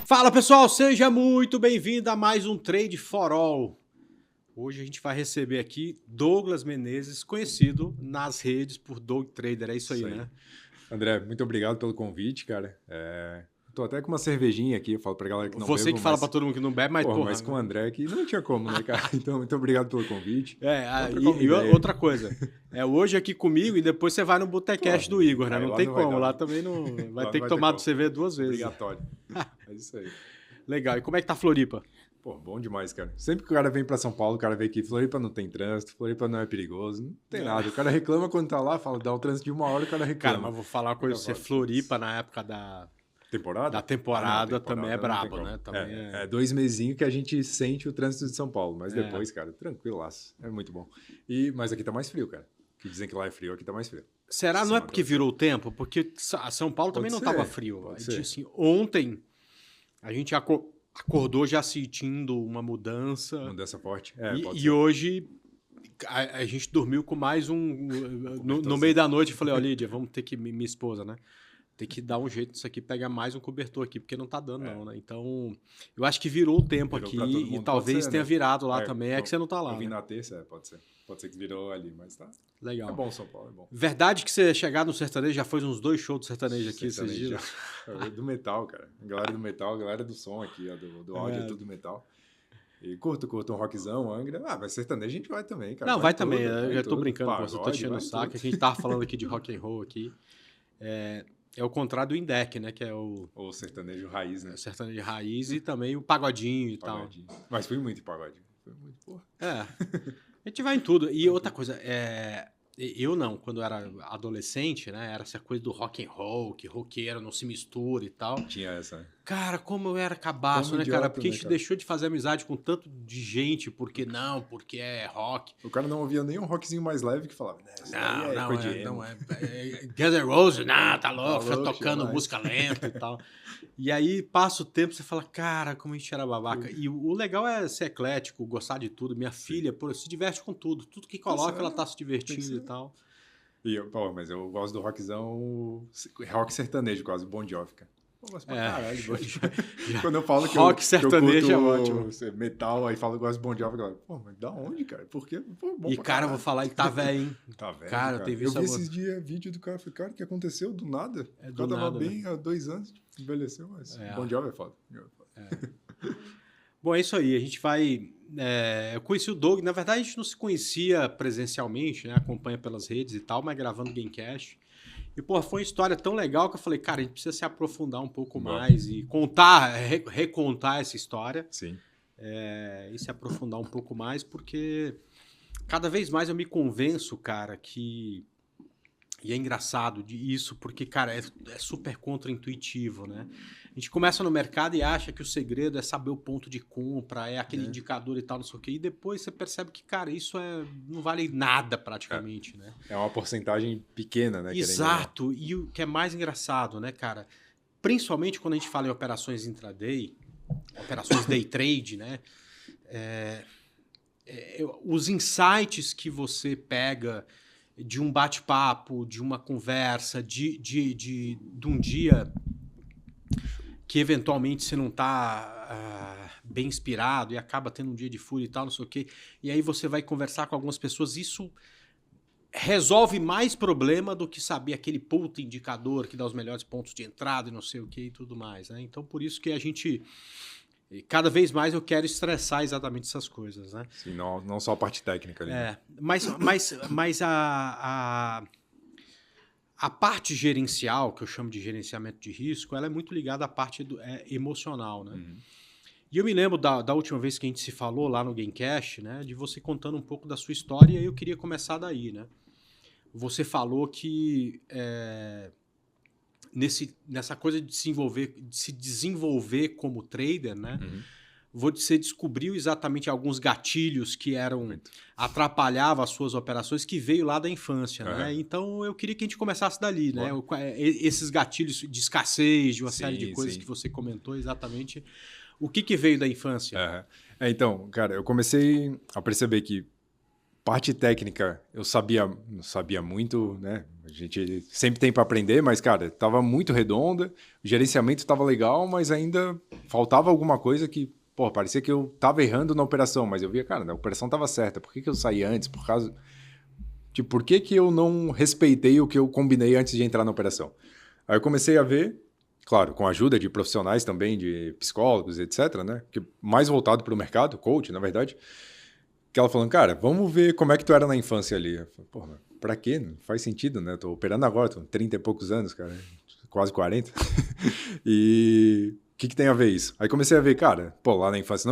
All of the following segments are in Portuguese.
Fala pessoal, seja muito bem-vindo a mais um Trade for All. Hoje a gente vai receber aqui Douglas Menezes, conhecido nas redes por Doug Trader, é isso aí, né? André, muito obrigado pelo convite, cara. Tô até com uma cervejinha aqui, eu falo pra galera que não Você bebo, que fala mas... pra todo mundo que não bebe, mas porra... Mas com o André aqui não tinha como, né, cara? Então, muito obrigado pelo convite. Outra coisa, hoje aqui comigo e depois você vai no Botecast do Igor, né? Não tem como, lá também não... Vai ter que tomar do CV duas vezes. Obrigatório. É isso aí. Legal, e como é que tá Floripa? Pô, bom demais, cara. Sempre que o cara vem pra São Paulo, o cara vê que Floripa não tem trânsito, Floripa não é perigoso, não tem nada. O cara reclama quando tá lá, fala, dá um trânsito de 1 hora, o cara reclama. Cara, mas vou falar uma coisa, você Floripa na época da temporada também é brabo, né? Também é 2 mesinhos que a gente sente o trânsito de São Paulo, mas depois, cara, tranquilaço, é muito bom. Mas aqui tá mais frio, cara. Que dizem que lá é frio, aqui tá mais frio. Será? Não é porque virou o tempo? Porque São Paulo também não tava frio. Assim, ontem a gente acordou já sentindo uma mudança. Mudança forte. E hoje a gente dormiu com mais um... No meio da noite eu falei, ó, Lídia, vamos ter que... Minha esposa, né? Tem que dar um jeito nisso aqui, pegar mais um cobertor aqui, porque não tá dando não, né? Então, eu acho que virou o tempo aqui e talvez tenha virado lá também, é que você não tá lá. Eu vim na terça, pode ser. Pode ser que virou ali, mas tá. Legal. É bom São Paulo, é bom. Verdade que você chegar no sertanejo, já foi uns 2 shows do sertanejo aqui esses dias? Do metal, cara. A galera do metal, a galera do som aqui, ó, do áudio, é tudo metal. E curto um rockzão, Angra. Mas sertanejo a gente vai também, cara. Não, vai também. Eu já tô brincando com você, tô enchendo o saco. A gente tava falando aqui de rock and roll aqui. É o contrário do Indec, né? Que é o sertanejo raiz, né? O sertanejo raiz e também o pagodinho e tal. Mas fui muito em pagodinho. Foi muito, porra. A gente vai em tudo. E outra coisa, eu não, quando eu era adolescente, né? Era essa coisa do rock and roll, que roqueiro não se mistura e tal. Tinha essa. Cara, como eu era cabaço, né, cara? Porque a gente deixou de fazer amizade com tanto de gente, porque é rock. O cara não ouvia nem um rockzinho mais leve que falava, né? Não é. Guns N' Roses, tá louco, fica tocando música lenta e tal. E aí passa o tempo, você fala, cara, como a gente era babaca. E o legal é ser eclético, gostar de tudo. Minha filha, se diverte com tudo. Tudo que coloca, ela tá se divertindo e tal. Mas eu gosto do rockzão, rock sertanejo quase, Bon Jovi, cara. Eu gosto pra caralho. Quando eu falo que rock sertanejo que eu é ótimo. Metal, aí falo que eu gosto de Bon Jovi, eu falo, mas da onde, cara? Porque, bom. E, cara, eu vou falar, ele tá velho, hein? Tá velho, cara. Eu vi esses dias vídeo do cara, falei, cara, o que aconteceu do nada? O cara tava bem há 2 anos, envelheceu, mas Bon Jovi é foda. Bom, é isso aí, a gente vai... eu conheci o Doug, na verdade a gente não se conhecia presencialmente, né? Acompanha pelas redes e tal, mas gravando Gamecast. E, pô, foi uma história tão legal que eu falei, cara, a gente precisa se aprofundar um pouco mais e recontar essa história. Sim. E se aprofundar um pouco mais, porque cada vez mais eu me convenço, cara, que... E é engraçado isso, porque, cara, é super contra-intuitivo, né? A gente começa no mercado e acha que o segredo é saber o ponto de compra, é aquele indicador e tal, não sei o quê. E depois você percebe que, cara, isso não vale nada praticamente, né? É uma porcentagem pequena, né? Exato. E o que é mais engraçado, né, cara? Principalmente quando a gente fala em operações intraday, operações day trade, né? Os insights que você pega de um bate-papo, de uma conversa, de um dia que eventualmente você não está bem inspirado e acaba tendo um dia de fúria e tal, não sei o quê, e aí você vai conversar com algumas pessoas, isso resolve mais problema do que saber aquele puta indicador que dá os melhores pontos de entrada e não sei o quê e tudo mais, né? Então, por isso que a gente... Cada vez mais eu quero estressar exatamente essas coisas, né? Sim, não só a parte técnica ali. Mas a parte gerencial, que eu chamo de gerenciamento de risco, ela é muito ligada à parte emocional, né? Uhum. E eu me lembro da última vez que a gente se falou lá no Gamecast, né? De você contando um pouco da sua história, e eu queria começar daí, né? Você falou que... nessa coisa de se desenvolver como trader, né? Uhum. Você descobriu exatamente alguns gatilhos que atrapalhavam as suas operações, que veio lá da infância, né? Então eu queria que a gente começasse dali, né? Esses gatilhos de escassez, de uma série de coisas que você comentou exatamente. O que veio da infância? Então, cara, eu comecei a perceber que parte técnica, eu não sabia muito, né? A gente sempre tem para aprender, mas, cara, tava muito redonda, o gerenciamento tava legal, mas ainda faltava alguma coisa que, pô, parecia que eu tava errando na operação, mas eu via, cara, a operação tava certa, por que eu saí antes? Tipo, por que eu não respeitei o que eu combinei antes de entrar na operação? Aí eu comecei a ver, claro, com a ajuda de profissionais também, de psicólogos, etc., né? Que mais voltado para o mercado, coach, na verdade, que ela falando, cara, vamos ver como é que tu era na infância ali. Eu falei, porra, pra quê? Não faz sentido, né? Eu tô operando agora, tô com 30 e poucos anos, cara, quase 40. E o que tem a ver isso? Aí comecei a ver, cara, pô, lá na infância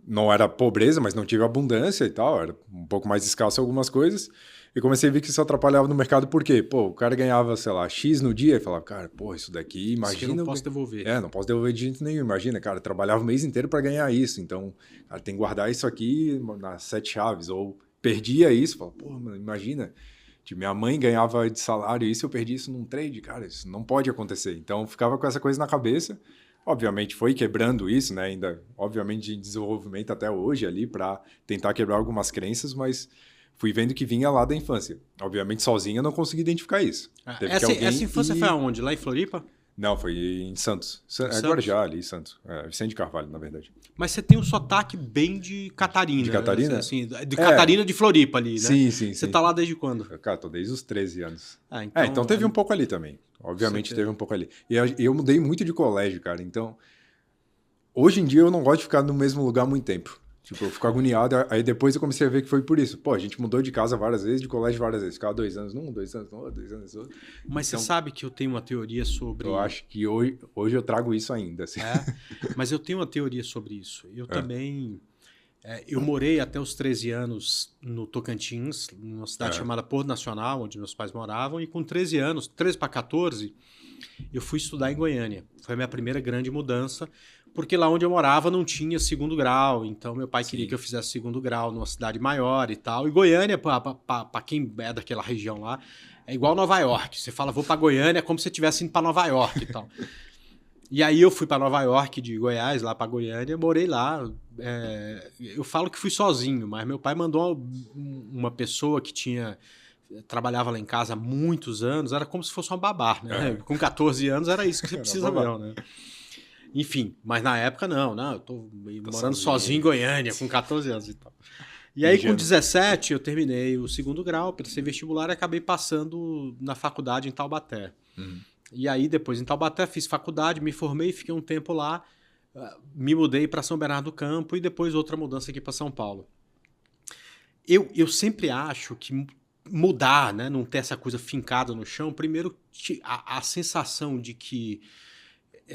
não era pobreza, mas não tive abundância e tal, era um pouco mais escasso algumas coisas. E comecei a ver que isso atrapalhava no mercado, por quê? Pô, o cara ganhava, sei lá, X no dia e falava, cara, pô, isso daqui, imagina... Isso eu não posso devolver. Não posso devolver de jeito nenhum, imagina, cara, trabalhava o mês inteiro para ganhar isso, então, cara, tem que guardar isso aqui nas 7 chaves, ou perdia isso, fala, pô, mano, imagina, tipo, minha mãe ganhava de salário isso, eu perdi isso num trade, cara, isso não pode acontecer. Então, ficava com essa coisa na cabeça, obviamente foi quebrando isso, né, ainda, obviamente, em desenvolvimento até hoje ali, para tentar quebrar algumas crenças, mas... Fui vendo que vinha lá da infância. Obviamente, sozinho eu não consegui identificar isso. Essa infância foi aonde? Lá em Floripa? Não, foi em Santos. Agora já ali em Santos. Vicente de Carvalho, na verdade. Mas você tem um sotaque bem de Catarina. De Catarina? Né? Assim, de Catarina de Floripa ali, né? Sim. Você tá lá desde quando? Cara, tô desde os 13 anos. Então teve um pouco ali também. Obviamente teve um pouco ali. E eu mudei muito de colégio, cara. Então, hoje em dia eu não gosto de ficar no mesmo lugar muito tempo. Tipo, eu fico agoniado, aí depois eu comecei a ver que foi por isso. Pô, a gente mudou de casa várias vezes, de colégio várias vezes. Ficava 2 anos num, 2 anos no outro, 2 anos no outro. Mas então, você sabe que eu tenho uma teoria sobre... Eu acho que hoje eu trago isso ainda. Assim. Mas eu tenho uma teoria sobre isso. Eu também... eu morei até os 13 anos no Tocantins, numa cidade chamada Porto Nacional, onde meus pais moravam. E com 13 anos, 13 para 14, eu fui estudar em Goiânia. Foi a minha primeira grande mudança. Porque lá onde eu morava não tinha 2º grau, então meu pai queria que eu fizesse 2º grau numa cidade maior e tal. E Goiânia, para quem é daquela região lá, é igual Nova York. Você fala, vou para Goiânia, é como se você estivesse indo para Nova York e tal. E aí eu fui para Nova York, de Goiás, lá para Goiânia, morei lá. Eu falo que fui sozinho, mas meu pai mandou uma pessoa que trabalhava lá em casa há muitos anos, era como se fosse uma babá, né? Com 14 anos era isso que você precisa mesmo, né? Enfim, mas na época não, eu tô morando sozinho em Goiânia, com 14 anos e tal. E aí, com 17, eu terminei o 2º grau, prestei vestibular e acabei passando na faculdade em Taubaté. E aí, depois em Taubaté, fiz faculdade, me formei, fiquei um tempo lá, me mudei para São Bernardo do Campo e depois outra mudança aqui para São Paulo. Eu sempre acho que mudar, né, não ter essa coisa fincada no chão, primeiro a sensação de que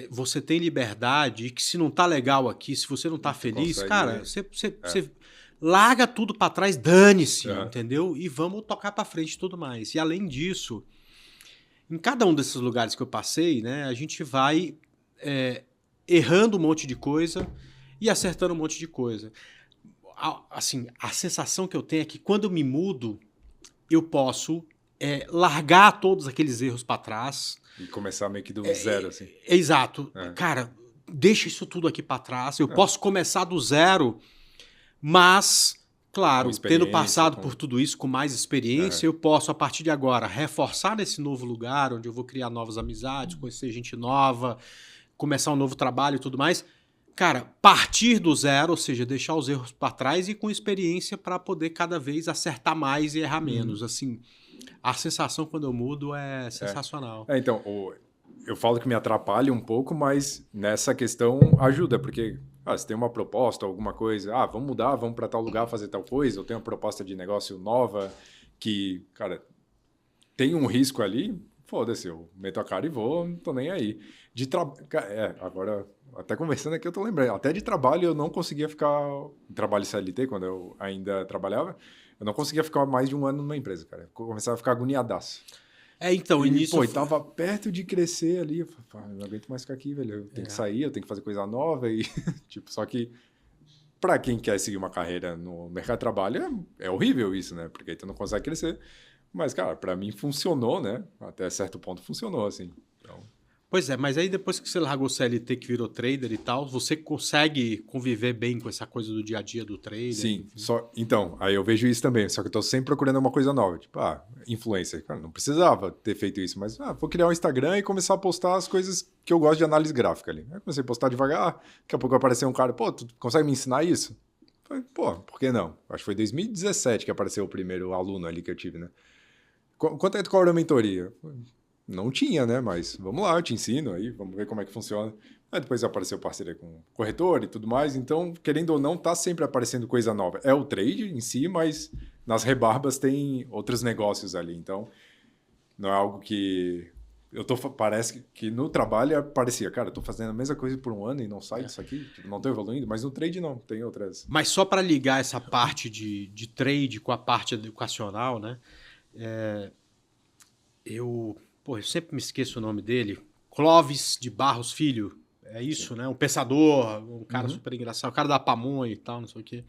você tem liberdade e que se não tá legal aqui, se você não tá feliz, cara, você larga tudo para trás, dane-se, entendeu? E vamos tocar para frente e tudo mais. E além disso, em cada um desses lugares que eu passei, né, a gente vai errando um monte de coisa e acertando um monte de coisa. Assim, a sensação que eu tenho é que quando eu me mudo, eu posso largar todos aqueles erros para trás. E começar meio que do zero, assim. Exato. Cara, deixa isso tudo aqui para trás. Eu posso começar do zero, mas, claro, tendo passado por tudo isso com mais experiência, eu posso, a partir de agora, reforçar nesse novo lugar, onde eu vou criar novas amizades, conhecer gente nova, começar um novo trabalho e tudo mais. Cara, partir do zero, ou seja, deixar os erros para trás e com experiência para poder cada vez acertar mais e errar menos. Assim, a sensação quando eu mudo é sensacional. Então, eu falo que me atrapalha um pouco, mas nessa questão ajuda, porque se tem uma proposta, alguma coisa, vamos mudar, vamos para tal lugar fazer tal coisa, eu tenho uma proposta de negócio nova que, cara, tem um risco ali, foda-se, eu meto a cara e vou, não tô nem aí. Agora, até conversando aqui, eu tô lembrando, até de trabalho eu não conseguia ficar, trabalho CLT, quando eu ainda trabalhava, eu não conseguia ficar mais de 1 ano numa empresa, cara. Eu começava a ficar agoniadaço. Então, e tava perto de crescer ali. Eu falei, não aguento mais ficar aqui, velho. Eu tenho que sair, eu tenho que fazer coisa nova. E, só que, pra quem quer seguir uma carreira no mercado de trabalho, é horrível isso, né? Porque aí tu não consegue crescer. Mas, cara, pra mim funcionou, né? Até certo ponto funcionou, assim. Então... Pois é, mas aí depois que você largou o CLT, que virou trader e tal, você consegue conviver bem com essa coisa do dia a dia do trader? Sim, então, aí eu vejo isso também, só que eu tô sempre procurando uma coisa nova, tipo, influencer, cara, não precisava ter feito isso, mas vou criar um Instagram e começar a postar as coisas que eu gosto de análise gráfica ali. Aí comecei a postar devagar, daqui a pouco apareceu um cara, pô, tu consegue me ensinar isso? Falei, pô, por que não? Acho que foi 2017 que apareceu o primeiro aluno ali que eu tive, né? Quanto é que tu cobra a mentoria? Não tinha, né? Mas vamos lá, eu te ensino aí, vamos ver como é que funciona. Aí depois apareceu parceria com corretor e tudo mais. Então, querendo ou não, tá sempre aparecendo coisa nova. É o trade em si, mas nas rebarbas tem outros negócios ali. Então, não é algo que... Parece que no trabalho parecia, cara, eu tô fazendo a mesma coisa por um ano e não sai disso aqui, tipo, não tô evoluindo, mas no trade não, tem outras. Mas só para ligar essa parte de trade com a parte educacional, né? Eu sempre me esqueço o nome dele. Clóvis de Barros Filho. É isso, né? Um pensador, um cara super engraçado, o cara da pamonha e tal, não sei o quê.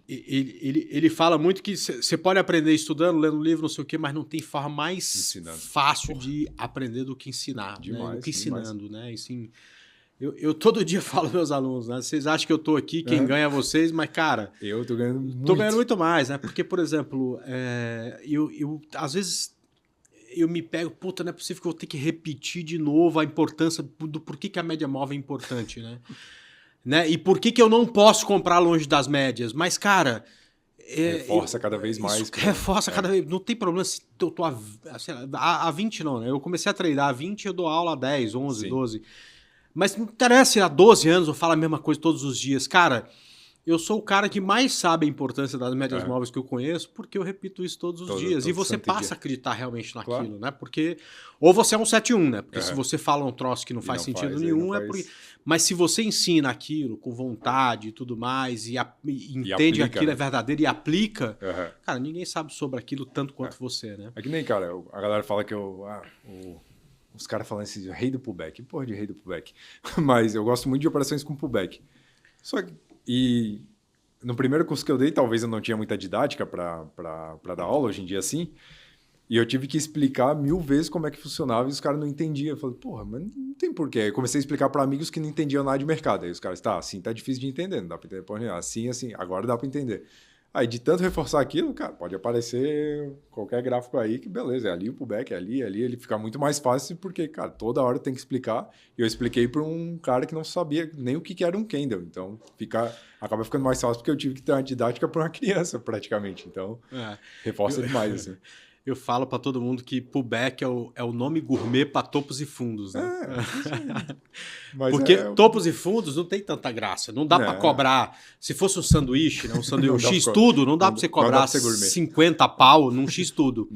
Ele fala muito que você pode aprender estudando, lendo livro, não sei o quê, mas não tem forma mais fácil de aprender do que ensinar. Demais, né? Do que ensinando, né? Assim, eu todo dia falo aos meus alunos, né? Vocês acham que eu tô aqui, quem ganha é vocês, mas, cara... Eu tô ganhando muito. Tô ganhando muito mais, né? Porque, por exemplo, eu às vezes... Eu me pego, puta, não é possível que eu vou ter que repetir de novo a importância do porquê que a média móvel é importante, né? E por que eu não posso comprar longe das médias. Mas, cara... Reforça cada vez mais. Reforça cada vez. Não tem problema se eu tô a 20 não, né? Eu comecei a treinar a 20 e eu dou aula a 10, 11, Sim. 12. Mas não interessa, há 12 anos eu falo a mesma coisa todos os dias. Cara... Eu sou o cara que mais sabe a importância das médias móveis que eu conheço, porque eu repito isso todos os dias. E você passa a acreditar realmente naquilo, né? Porque... Ou você é um 7-1, né? Porque se você fala um troço que não faz sentido nenhum, porque... Mas se você ensina aquilo com vontade e tudo mais, e entende que aquilo é verdadeiro e aplica, cara, ninguém sabe sobre aquilo tanto quanto você, né? É que nem, cara, a galera fala que os caras falam assim, rei do pullback. Porra de rei do pullback. Mas eu gosto muito de operações com pullback. Só que... E no primeiro curso que eu dei, talvez eu não tinha muita didática para dar aula, hoje em dia sim. E eu tive que explicar 1000 vezes como é que funcionava e os caras não entendiam. Eu falei, porra, mas não tem porquê. Aí eu comecei a explicar para amigos que não entendiam nada de mercado. Aí os caras, assim tá difícil de entender, não dá para entender. Porra, assim, agora dá para entender. Aí de tanto reforçar aquilo, cara, pode aparecer qualquer gráfico aí que beleza, é ali o pullback, é ali, ele fica muito mais fácil porque, cara, toda hora tem que explicar. E eu expliquei para um cara que não sabia nem o que era um candle. Então, acaba ficando mais fácil porque eu tive que ter uma didática para uma criança, praticamente. Então, reforça demais, assim. Eu falo para todo mundo que pullback é o nome gourmet para topos e fundos, né? Porque topos e fundos não tem tanta graça. Não dá para cobrar. Se fosse um sanduíche, né? Um sanduíche X-tudo, não dá para você cobrar 50 pau num X-tudo.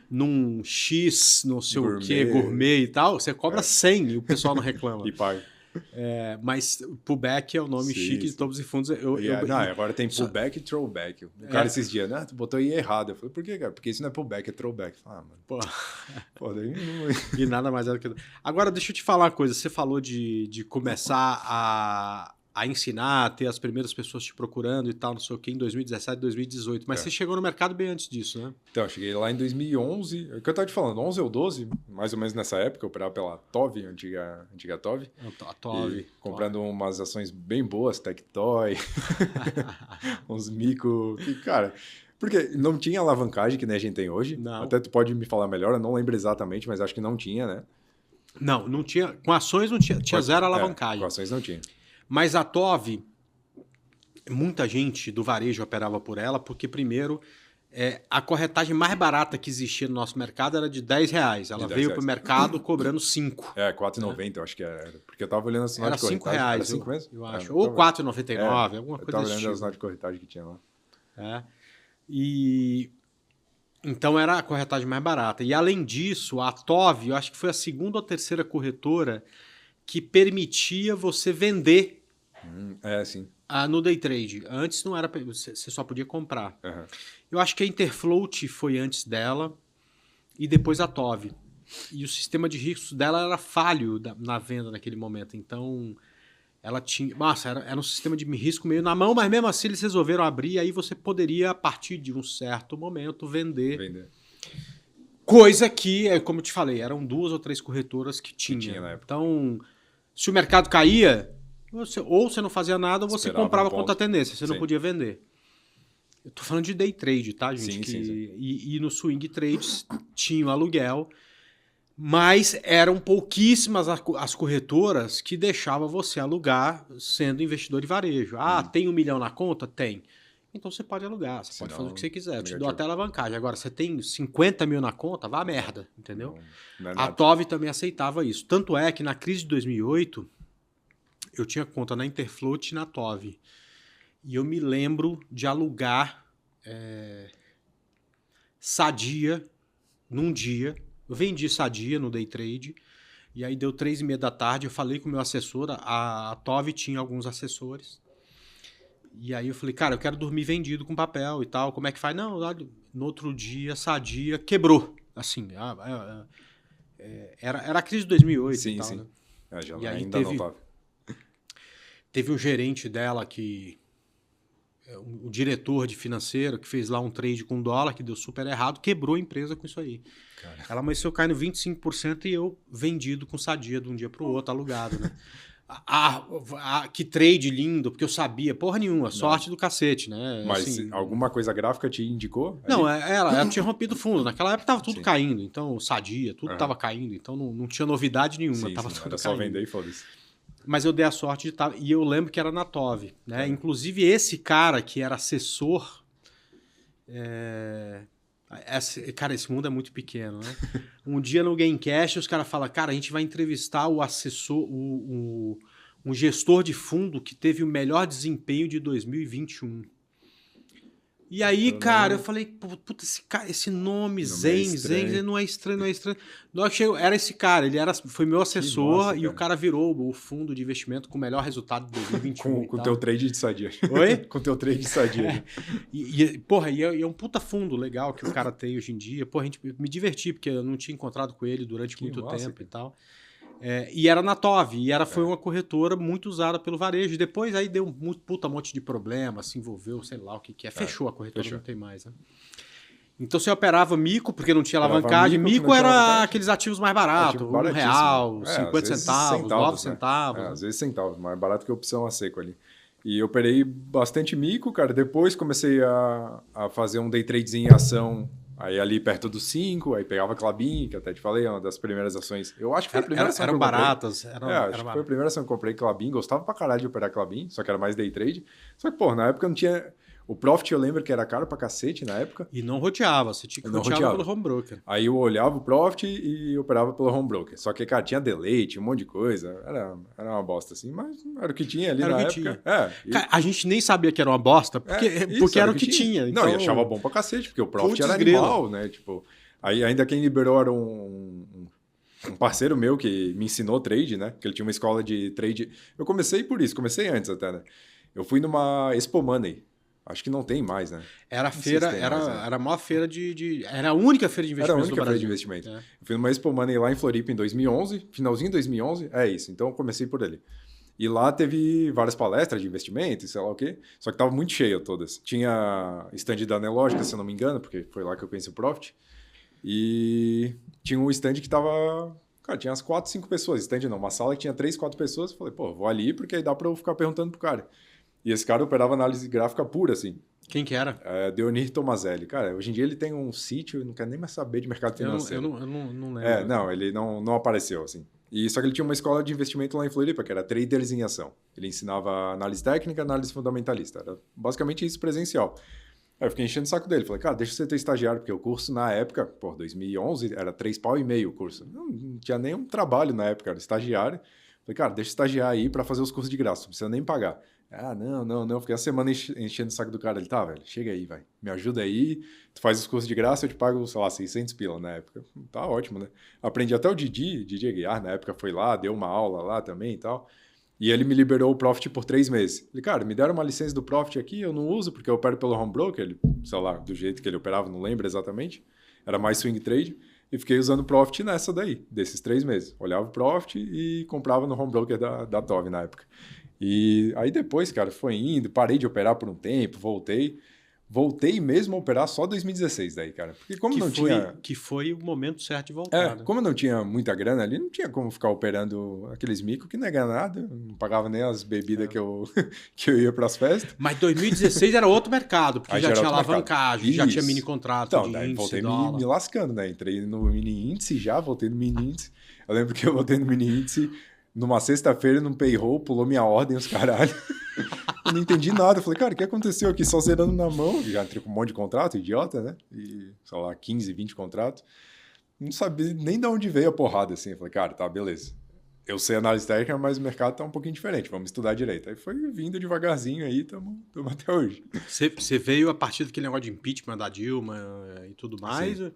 Num X, não sei o que, gourmet e tal, você cobra 100 e o pessoal não reclama. E paga. Mas pullback é o nome chique de topos e fundos. Agora tem pullback e throwback. O cara esses dias, tu botou aí errado. Eu falei, por quê, cara? Porque isso não é pullback, é throwback. Mano. Pô, daí não... E nada mais é do que... Agora, deixa eu te falar uma coisa. Você falou de começar a ensinar, ter as primeiras pessoas te procurando e tal, não sei o que, em 2017, 2018. Mas você chegou no mercado bem antes disso, né? Então, eu cheguei lá em 2011. É o que eu tava te falando, 11 ou 12, mais ou menos nessa época, eu operava pela TOV, antiga TOV. A TOV. Comprando umas ações bem boas, Tectoy, uns mico... E, cara... Porque não tinha alavancagem que nem a gente tem hoje. Não. Até tu pode me falar melhor, eu não lembro exatamente, mas acho que não tinha, né? Não tinha. Com ações não tinha. Tinha zero alavancagem. Com ações não tinha. Mas a TOV, muita gente do varejo operava por ela, porque primeiro, a corretagem mais barata que existia no nosso mercado era de R$10. Ela veio para o mercado cobrando 5. R$4,90 eu acho que era. Porque eu estava olhando a sinal de corretagem. Era R$5 mesmo? Eu acho. Ou R$4,99, alguma coisa assim. Eu estava olhando a sinal de corretagem que tinha lá. E... Então era a corretagem mais barata. E além disso, a TOV, eu acho que foi a segunda ou terceira corretora que permitia você vender sim. No day trade. Antes não era, você só podia comprar. Eu acho que a Interfloat foi antes dela e depois a TOV. E o sistema de riscos dela era falho na venda naquele momento. Então ela tinha... Nossa, era um sistema de risco meio na mão, mas mesmo assim eles resolveram abrir e aí você poderia, a partir de um certo momento, vender. Coisa que, como eu te falei, eram 2 ou 3 corretoras que tinha na época. Então, se o mercado caía, ou você não fazia nada, ou você Esperava comprava um ponto. contra a tendência, você não Sim. podia vender. Eu tô falando de day trade, tá, gente? Sim. E no swing trades tinha o aluguel, mas eram pouquíssimas as corretoras que deixavam você alugar sendo investidor de varejo. Tem 1 milhão na conta? Tem. Então você pode alugar, você pode fazer o que você quiser. Eu te dou até alavancagem. Agora, você tem 50 mil na conta, vá a merda, entendeu? Não é A nada. TOV também aceitava isso. Tanto é que na crise de 2008, eu tinha conta na Interfloat e na TOV. E eu me lembro de alugar Sadia num dia. Eu vendi Sadia no day trade. E aí deu 3:30 da tarde, eu falei com o meu assessor, a TOV tinha alguns assessores. E aí eu falei, cara, eu quero dormir vendido com papel e tal, como é que faz? Não, no outro dia, Sadia quebrou. Assim, era a crise de 2008 Sim, e tal, sim. né? Já E aí ainda não tava. Teve um gerente dela que... um diretor de financeiro que fez lá um trade com dólar que deu super errado, quebrou a empresa com isso aí. Cara. Ela amanheceu caindo 25% e eu vendido com Sadia de um dia pro outro, alugado, né? Que trade lindo, porque eu sabia, porra nenhuma, sorte do cacete, né? Mas assim, alguma coisa gráfica te indicou? não, ali? ela tinha rompido o fundo. Naquela época tava tudo Sim. caindo, então Sadia, tudo tava caindo, então não tinha novidade nenhuma, tava tudo era caindo. só vender e foda-se. Mas eu dei a sorte de estar. E eu lembro que era na TOV, né? Inclusive, esse cara que era assessor. Cara, esse mundo é muito pequeno, né? Um dia no Gamecast, os caras falam, cara, a gente vai entrevistar o assessor, um gestor de fundo que teve o melhor desempenho de 2021. E aí, cara, eu falei, puta, esse nome, Zen, não é estranho. Na hora que chegou, era esse cara, foi meu assessor massa, e o cara virou o fundo de investimento com o melhor resultado de 2021. Com o teu trade de Sadia. Oi? Com o teu trade de Sadia. Porra, e é um puta fundo legal que o cara tem hoje em dia. Porra, me diverti, porque eu não tinha encontrado com ele durante muito tempo e tal. E era na TOV, foi uma corretora muito usada pelo varejo. Depois aí deu um puta monte de problema, se envolveu, sei lá o que é. Fechou a corretora, não tem mais, né? Então você operava mico, porque não tinha alavancagem. Mico era aqueles ativos mais baratos, R$1, 50 centavos, 9 centavos. Às vezes centavos, mais barato que a opção a seco ali. E eu operei bastante mico, cara. Depois comecei a fazer um day tradezinho em ação. Aí ali perto dos 5, aí pegava Klabin, que até te falei, é uma das primeiras ações. Eu acho que foi a primeira ação eram que eu comprei. baratas. Acho que foi a primeira ação que eu comprei Klabin. Gostava pra caralho de operar Klabin, só que era mais day trade. Só que, pô, na época não tinha... O Profit eu lembro que era caro pra cacete na época. E não roteava, você tinha que rotear pelo home broker. Aí eu olhava o Profit e operava pelo home broker. Só que, cara, tinha delay, tinha um monte de coisa. Era uma bosta, assim, mas era o que tinha ali na época. Cara, a gente nem sabia que era uma bosta, porque era o que tinha. Então... Não, e achava bom pra cacete, porque o Profit era animal, né? Tipo, aí ainda quem liberou era um parceiro meu que me ensinou trade, né? Que ele tinha uma escola de trade. Eu comecei por isso, comecei antes até, né? Eu fui numa Expo Money. Acho que não tem mais, né? Era feira, era a maior feira era a única feira de investimento. Era a única feira de investimento. Eu fui numa Expo Money lá em Floripa em 2011, finalzinho de 2011, é isso. Então eu comecei por ali. E lá teve várias palestras de investimento e sei lá o quê, só que tava muito cheia todas. Tinha stand da Anelógica, se eu não me engano, porque foi lá que eu conheci o Profit. E tinha um stand que tava... Cara, tinha umas 4, 5 pessoas. Stand não, uma sala que tinha 3, 4 pessoas. Eu falei, pô, vou ali porque aí dá pra eu ficar perguntando pro cara. E esse cara operava análise gráfica pura, assim. Quem que era? Deonir Tomazelli. Cara, hoje em dia ele tem um sítio, eu não quero nem mais saber de mercado financeiro. Eu não lembro. Não, ele não apareceu, assim. E só que ele tinha uma escola de investimento lá em Floripa, que era Traders em Ação. Ele ensinava análise técnica, análise fundamentalista. Era basicamente isso presencial. Aí eu fiquei enchendo o saco dele. Falei, cara, deixa você ter estagiário, porque o curso na época, 2011, era R$3,5 o curso. Não tinha nenhum trabalho na época, era estagiário. Falei, cara, deixa eu estagiar aí para fazer os cursos de graça, não precisa nem pagar. Não. Fiquei uma semana enchendo o saco do cara. Ele, tá, velho, chega aí, vai. Me ajuda aí, tu faz os cursos de graça, eu te pago, sei lá, 600 pila na época. Tá ótimo, né? Aprendi até o Didi Aguiar, na época foi lá, deu uma aula lá também e tal. E ele me liberou o Profit por 3 meses. Ele, cara, me deram uma licença do Profit aqui, eu não uso porque eu opero pelo home broker, ele, sei lá, do jeito que ele operava, não lembro exatamente. Era mais swing trade. E fiquei usando o Profit nessa daí, desses 3 meses. Olhava o Profit e comprava no home broker da TOV na época. E aí depois, cara, foi indo, parei de operar por um tempo, voltei. Voltei mesmo a operar só 2016 daí, cara. Porque como não tinha... Que foi o momento certo de voltar, né? Como eu não tinha muita grana ali, não tinha como ficar operando aqueles micos que não ia ganhar nada. Não pagava nem as bebidas que eu ia pras festas. Mas 2016 era outro mercado, porque Aí já era tinha outro alavancagem, já tinha mini contrato então, de daí índice, voltei dólar. me lascando, né? Entrei no mini índice já, voltei no mini índice. Eu lembro que eu voltei no mini índice numa sexta-feira, num payroll, pulou minha ordem, os caralho. Eu não entendi nada. Eu falei, cara, o que aconteceu aqui? Só zerando na mão. Já entrei com um monte de contrato, idiota, né? E, sei lá, 15, 20 contratos. Não sabia nem de onde veio a porrada, assim. Eu falei, cara, tá, beleza. Eu sei análise técnica, mas o mercado tá um pouquinho diferente. Vamos estudar direito. Aí foi vindo devagarzinho aí, estamos até hoje. Você veio a partir daquele negócio de impeachment da Dilma e tudo mais? Sim.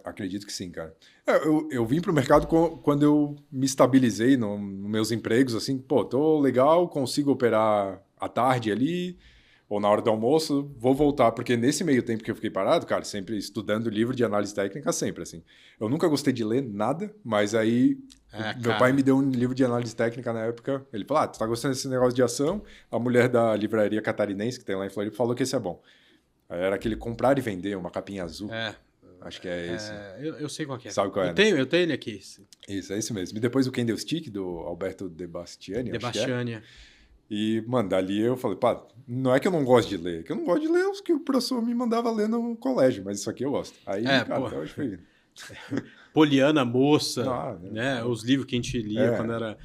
Acredito que sim, cara. Eu vim pro mercado quando eu me estabilizei nos meus empregos, assim, pô, tô legal, consigo operar à tarde ali, ou na hora do almoço, vou voltar, porque nesse meio tempo que eu fiquei parado, cara, sempre estudando livro de análise técnica, sempre, assim. Eu nunca gostei de ler nada, mas aí meu pai me deu um livro de análise técnica na época, ele falou, tu tá gostando desse negócio de ação? A mulher da livraria catarinense, que tem lá em Floripa, falou que esse é bom. Aí era aquele comprar e vender, uma capinha azul. Acho que é esse. Eu sei qual que é. Sabe qual é? Eu tenho ele aqui. Isso, é isso mesmo. E depois o Candlestick, do Alberto De Bastiani. E, mano, dali eu falei, pá, não é que eu não gosto de ler, é que eu não gosto de ler os que o professor me mandava ler no colégio, mas isso aqui eu gosto. Aí, cara, até hoje foi. Poliana, Moça, né? Os livros que a gente lia quando era...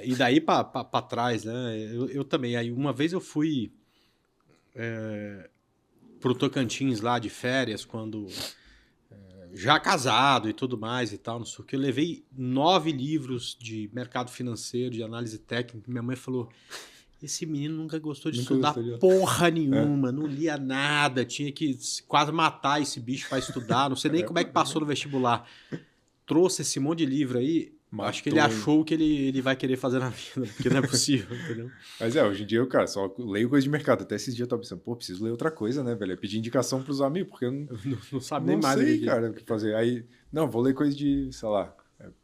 e daí pra trás, né? Eu também. Aí uma vez eu fui pro Tocantins lá de férias, quando... já casado e tudo mais e tal, não sei o que. Eu levei 9 livros de mercado financeiro, de análise técnica. Minha mãe falou, esse menino nunca gostou de estudar porra nenhuma, não lia nada, tinha que quase matar esse bicho para estudar, não sei nem como é que passou no vestibular. Trouxe esse monte de livro aí, acho que ele achou que ele vai querer fazer na vida, porque não é possível, entendeu? Mas hoje em dia eu, cara, só leio coisa de mercado. Até esses dias eu tava pensando, pô, preciso ler outra coisa, né, velho? Eu pedi indicação pros amigos, porque eu não sabe nem mais. Não sei, cara, o que fazer. Aí, não, vou ler coisa de, sei lá,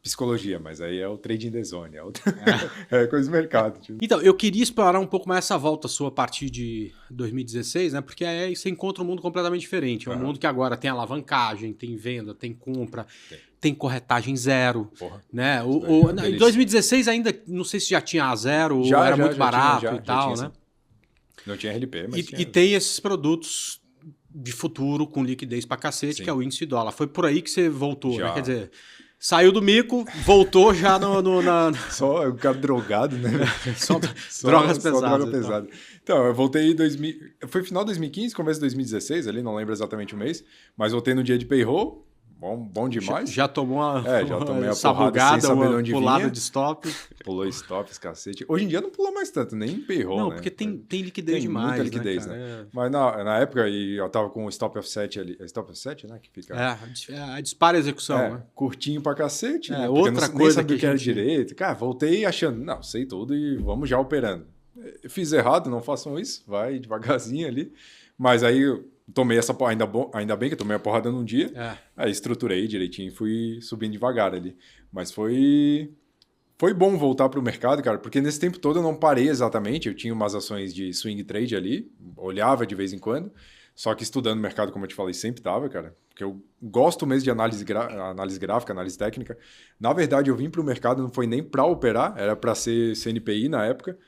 psicologia, mas aí é o Trading the Zone, é coisa de mercado. Tipo. Então, eu queria explorar um pouco mais essa volta sua a partir de 2016, né? Porque aí você encontra um mundo completamente diferente. É um mundo que agora tem alavancagem, tem venda, tem compra, tem corretagem zero. Porra. Né? Em 2016 ainda, não sei se já tinha a zero ou era muito barato e tal, né? Não tinha RLP, mas e tem esses produtos de futuro com liquidez pra cacete, que é o índice dólar. Foi por aí que você voltou, né? Quer dizer... Saiu do mico, voltou já na... Só o cara drogado, né? só drogas pesadas. Só droga pesada. Então, eu voltei em 2000... Foi final de 2015, começo de 2016, ali, não lembro exatamente o mês. Mas voltei no dia de payroll. Bom demais. Já tomou já tomei a porrada sem saber de onde pulada vinha. de stop. Pulou stops, cacete. Hoje em dia não pula mais tanto, nem em payroll, não, né? porque tem liquidez demais, muita liquidez, né? Mas na época, eu tava com o stop offset ali. Stop offset, né? Que fica... a dispara execução, né? Curtinho pra cacete, né? Outra nem coisa sabia o que era direito. Cara, voltei achando, não, sei tudo e vamos já operando. Eu fiz errado, não façam isso. Vai devagarzinho ali. Mas aí... Tomei essa porrada, ainda bem que eu tomei a porrada num dia. Aí estruturei direitinho e fui subindo devagar ali. Mas foi bom voltar para o mercado, cara, porque nesse tempo todo eu não parei exatamente. Eu tinha umas ações de swing trade ali, olhava de vez em quando. Só que estudando o mercado, como eu te falei, sempre tava, cara. Porque eu gosto mesmo de análise gráfica, análise técnica. Na verdade, eu vim para o mercado, não foi nem para operar, era para ser CNPI na época.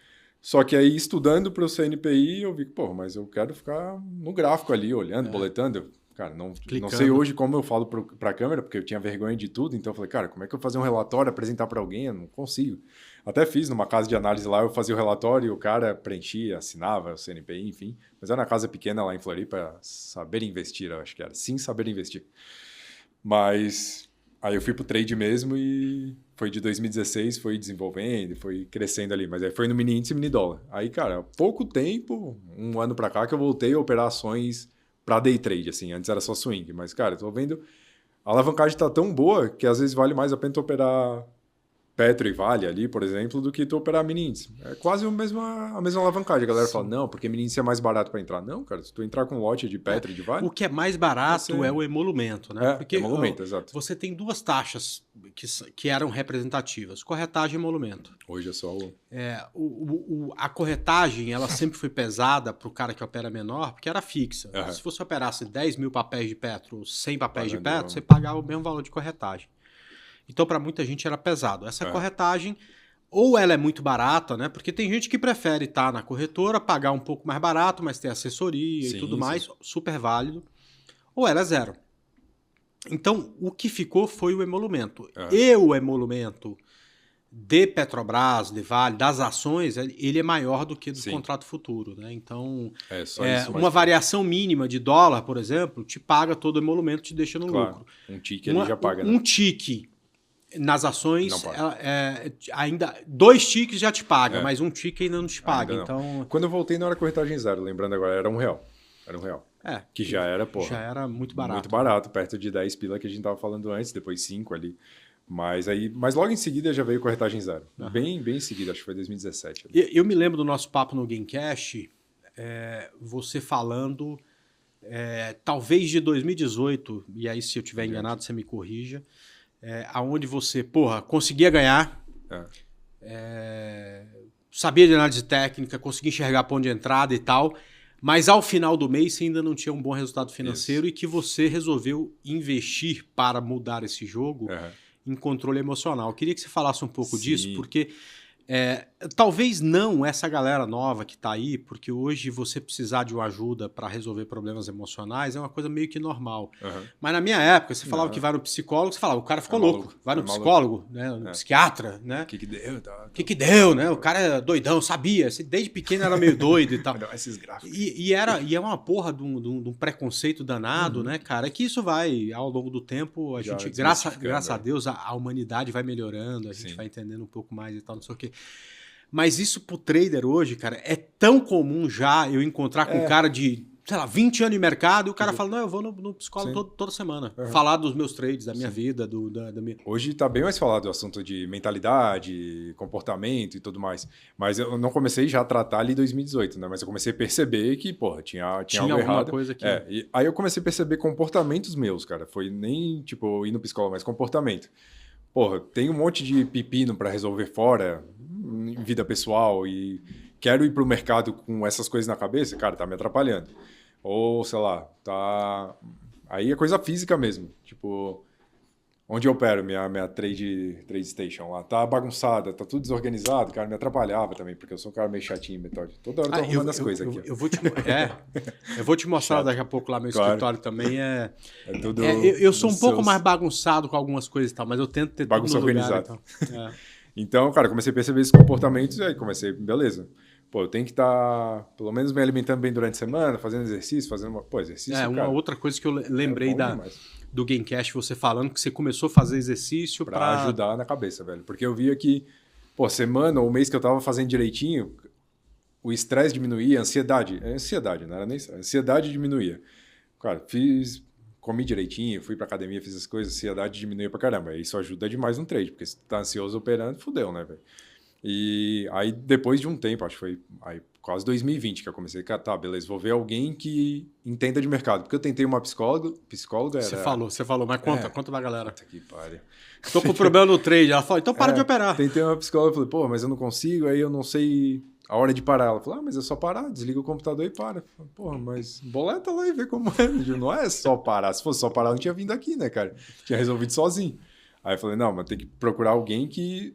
Só que aí, estudando para o CNPI, eu vi que, pô, mas eu quero ficar no gráfico ali, olhando, boletando. Cara, não sei hoje como eu falo para a câmera, porque eu tinha vergonha de tudo. Então, eu falei, cara, como é que eu vou fazer um relatório, apresentar para alguém? Eu não consigo. Até fiz numa casa de análise lá, eu fazia o relatório, o cara preenchia, assinava o CNPI, enfim. Mas era uma casa pequena lá em Floripa, Saber Investir, eu acho que era. Sim, Saber Investir. Mas... Aí eu fui pro trade mesmo e foi de 2016, foi desenvolvendo, foi crescendo ali. Mas aí foi no mini índice e mini dólar. Aí, cara, há pouco tempo, um ano pra cá, que eu voltei a operar ações pra day trade, assim. Antes era só swing. Mas, cara, eu tô vendo... A alavancagem tá tão boa que às vezes vale mais a pena tu operar Petro e Vale ali, por exemplo, do que tu operar mini índice. É quase a mesma alavancagem. A galera fala, não, porque mini índice é mais barato para entrar. Não, cara, se tu entrar com um lote de Petro e de Vale... O que é mais barato é o emolumento, né? Porque emolumento, exato. Você tem duas taxas que eram representativas, corretagem e emolumento. Hoje é só a corretagem, ela sempre foi pesada para o cara que opera menor, porque era fixa. Se você operasse 10 mil papéis de Petro ou 100 papéis de Petro, você pagava o mesmo valor de corretagem. Então, para muita gente era pesado. Essa corretagem, ou ela é muito barata, né? Porque tem gente que prefere estar na corretora, pagar um pouco mais barato, mas ter assessoria e tudo mais, super válido. Ou ela é zero. Então, o que ficou foi o emolumento. E o emolumento de Petrobras, de Vale, das ações, ele é maior do que do contrato futuro, né? Então, uma variação mínima de dólar, por exemplo, te paga todo o emolumento, te deixa no lucro. Um tique ele já paga, né? Um tique nas ações, ainda 2 tiques já te paga, mas um tique ainda não te paga. Então... Quando eu voltei não era corretagem zero, lembrando agora, era R$1. Era R$1. Que já era, Já era muito barato. Muito barato, perto de 10 pila que a gente tava falando antes, depois 5 ali. Mas logo em seguida já veio corretagem zero. Bem em seguida, acho que foi 2017. Eu me lembro do nosso papo no Gamecast, você falando, talvez de 2018, e aí se eu estiver enganado você me corrija, aonde você, conseguia ganhar, sabia de análise técnica, conseguia enxergar ponto de entrada e tal, mas ao final do mês você ainda não tinha um bom resultado financeiro e que você resolveu investir para mudar esse jogo em controle emocional. Eu queria que você falasse um pouco disso, porque talvez não essa galera nova que está aí, porque hoje você precisar de uma ajuda para resolver problemas emocionais é uma coisa meio que normal. Mas na minha época, você falava que vai no psicólogo, você falava, o cara ficou louco. Vai no psicólogo, né? No psiquiatra, né? O que deu? O que deu, né? O cara é doidão, sabia. Desde pequeno era meio doido e tal. Esses gráficos. E é uma porra de um preconceito danado, né, cara? É que isso vai, ao longo do tempo, a gente, graças a Deus, a humanidade vai melhorando, a gente vai entendendo um pouco mais e tal, não sei o quê. Mas isso pro trader hoje, cara, é tão comum já eu encontrar com um cara de, sei lá, 20 anos de mercado e o cara fala, não, eu vou no psicólogo toda semana. Falar dos meus trades, da minha vida, da minha... Hoje tá bem mais falado o assunto de mentalidade, comportamento e tudo mais. Mas eu não comecei já a tratar ali em 2018, né? Mas eu comecei a perceber que, tinha algo errado. Coisa aqui. E aí eu comecei a perceber comportamentos meus, cara. Foi nem, ir no psicólogo, mas comportamento. Tem um monte de pepino para resolver fora, em vida pessoal, e quero ir pro mercado com essas coisas na cabeça, cara, tá me atrapalhando. Ou, sei lá, tá... Aí é coisa física mesmo. Onde eu opero minha trade station lá, tá bagunçada, tá tudo desorganizado, cara, me atrapalhava também, porque eu sou um cara meio chatinho, metódico. Toda hora eu tô arrumando as coisas aqui. Eu vou te mostrar daqui a pouco lá meu escritório também. Tudo eu sou um pouco mais bagunçado com algumas coisas e tal, mas eu tento ter bagunça tudo no organizada. Lugar, Então, cara, comecei a perceber esses comportamentos e aí comecei, beleza. Eu tenho que estar, pelo menos, me alimentando bem durante a semana, fazendo exercício, exercício, cara. Uma outra coisa que eu lembrei do Gamecast, você falando que você começou a fazer exercício para ajudar na cabeça, velho. Porque eu via que, semana ou mês que eu tava fazendo direitinho, o estresse diminuía, a ansiedade, não era nem isso, a ansiedade diminuía. Cara, comi direitinho, fui pra academia, fiz as coisas, a ansiedade diminuía pra caramba. Isso ajuda demais no trade, porque se tu tá ansioso operando, fudeu, né, velho? E aí, depois de um tempo, acho que foi quase 2020 que eu comecei a tá, beleza, vou ver alguém que entenda de mercado. Porque eu tentei uma psicóloga era... Você falou, mas conta pra galera. Puta que pariu. Tô com problema no trade. Ela falou, então para de operar. Tentei uma psicóloga, falei, mas eu não consigo, aí eu não sei a hora de parar. Ela falou, mas é só parar, desliga o computador e para. Mas boleta lá e vê como é. Não é só parar. Se fosse só parar, eu não tinha vindo aqui, né, cara? Tinha resolvido sozinho. Aí eu falei, não, mas tem que procurar alguém que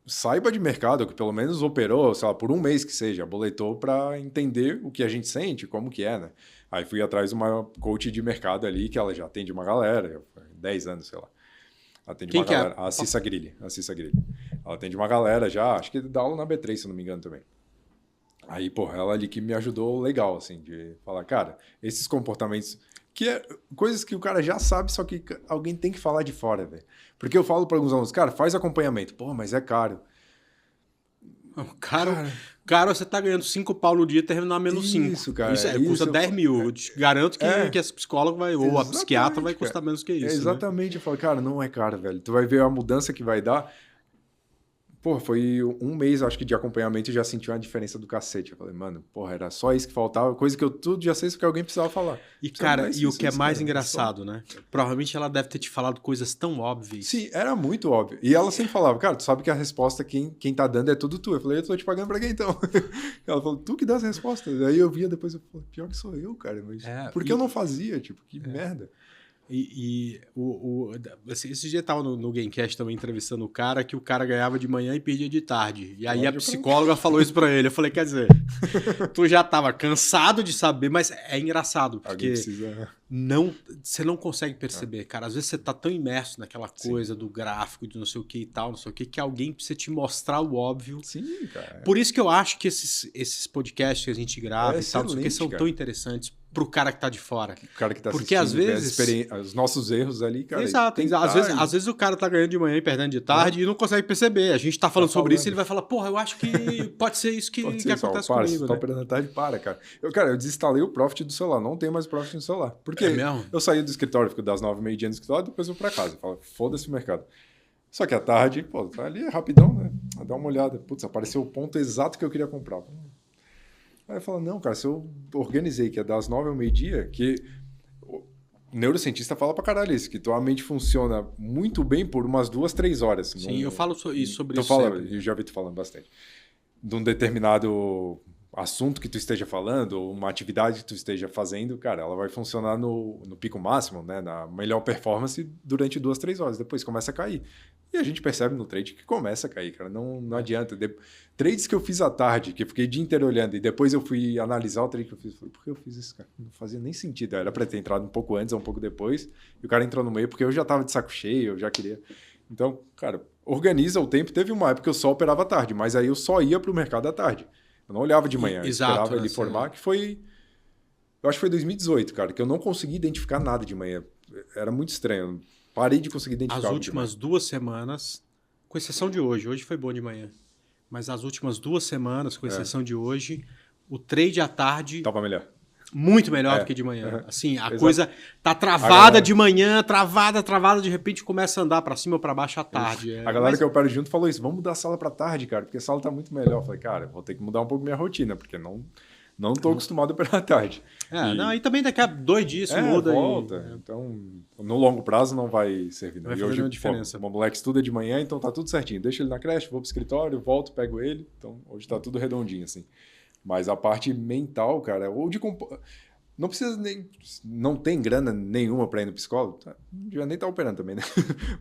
saiba de mercado, que pelo menos operou, sei lá, por um mês que seja, boletou para entender o que a gente sente, como que é, né? Aí fui atrás de uma coach de mercado ali, que ela já atende uma galera, 10 anos, sei lá. Atende Quem uma que galera. É? A Cissa Grilli. Ela atende uma galera já, acho que dá aula na B3, se eu não me engano também. Aí, ela ali que me ajudou legal, assim, de falar, cara, esses comportamentos... Que é coisas que o cara já sabe, só que alguém tem que falar de fora, velho. Porque eu falo para alguns alunos, cara, faz acompanhamento. Mas é caro. Caro, você tá ganhando 5 pau no dia e terminar menos 5. Isso, cara. Isso custa 10 mil. Eu te garanto que esse psicólogo ou a psiquiatra vai custar menos que isso. Exatamente. Né? Eu falo, cara, não é caro, velho. Tu vai ver a mudança que vai dar. Pô, foi um mês, acho que, de acompanhamento e já senti uma diferença do cacete. Eu falei, mano, porra, era só isso que faltava, coisa que eu tudo já sei, só que alguém precisava falar. E, Precisava cara, mais e o isso, que é isso, mais cara. engraçado, né? Provavelmente ela deve ter te falado coisas tão óbvias. Sim, era muito óbvio. E ela sempre falava, cara, tu sabe que a resposta, quem tá dando é tudo tu. Eu falei, eu tô te pagando pra quem então? Ela falou, tu que dá as respostas. Aí eu via depois, eu falei, pior que sou eu, cara. Mas por que eu não fazia? Tipo, que merda. Esse dia eu tava no Gamecast também entrevistando o cara, que o cara ganhava de manhã e perdia de tarde. E aí a psicóloga falou isso pra ele. Eu falei, quer dizer, tu já tava cansado de saber, mas é engraçado, porque você não consegue perceber, cara. Às vezes você tá tão imerso naquela coisa do gráfico, de não sei o que e tal, não sei o que alguém precisa te mostrar o óbvio. Sim, cara. Por isso que eu acho que esses podcasts que a gente grava e tal, não sei o que, são tão interessantes pro cara que tá de fora. O cara que tá porque às vezes os nossos erros ali, cara. Exato. Às vezes o cara tá ganhando de manhã e perdendo de tarde e não consegue perceber. A gente tá falando sobre isso e ele vai falar, porra, eu acho que pode ser isso que acontece comigo. Tá operando à tarde, cara. Eu desinstalei o Profit do celular, não tenho mais Profit no celular. Porque eu saí do escritório, fico das 9h30 no escritório, depois eu vou pra casa. Eu falo, foda-se o mercado. Só que à tarde, pô, tá ali é rapidão, né? Dá uma olhada. Putz, apareceu o ponto exato que eu queria comprar. Aí eu falo, não, cara, se eu organizei que é das 9h ao meio-dia, que o neurocientista fala pra caralho isso, que tua mente funciona muito bem por umas 2-3 horas. Sim, eu falo sobre isso. Eu já vi tu falando bastante. De um determinado assunto que tu esteja falando, ou uma atividade que tu esteja fazendo, cara, ela vai funcionar no pico máximo, né, na melhor performance durante 2-3 horas. Depois começa a cair. E a gente percebe no trade que começa a cair, cara. Não adianta. Trades que eu fiz à tarde, que eu fiquei o dia inteiro olhando, e depois eu fui analisar o trade que eu fiz. Falei, por que eu fiz isso, cara? Não fazia nem sentido. Era pra ter entrado um pouco antes ou um pouco depois. E o cara entrou no meio porque eu já tava de saco cheio, eu já queria. Então, cara, organiza o tempo. Teve uma época que eu só operava à tarde, mas aí eu só ia pro mercado à tarde. Eu não olhava de manhã. Exato, eu esperava ele formar, que foi... Eu acho que foi 2018, cara, que eu não consegui identificar nada de manhã. Era muito estranho. Parei de conseguir identificar. As últimas 2 semanas, com exceção de hoje foi bom de manhã, mas as últimas 2 semanas, com exceção de hoje, o trade à tarde... Tava melhor. Muito melhor do que de manhã. Assim, a coisa tá travada de manhã, travada, de repente começa a andar pra cima ou pra baixo à tarde. A galera que eu opero junto falou isso, vamos mudar a sala pra tarde, cara, porque a sala tá muito melhor. Eu falei, cara, vou ter que mudar um pouco minha rotina, porque não tô acostumado a operar à tarde. E também daqui a 2 dias isso muda. Volta. Então, no longo prazo não vai servir. Não vai fazer nenhuma diferença. O moleque estuda de manhã, então tá tudo certinho. Deixa ele na creche, vou pro escritório, volto, pego ele. Então, hoje tá tudo redondinho, assim. Mas a parte mental, cara, ou de... Não precisa nem... Não tem grana nenhuma para ir no psicólogo. Não devia nem estar operando também, né?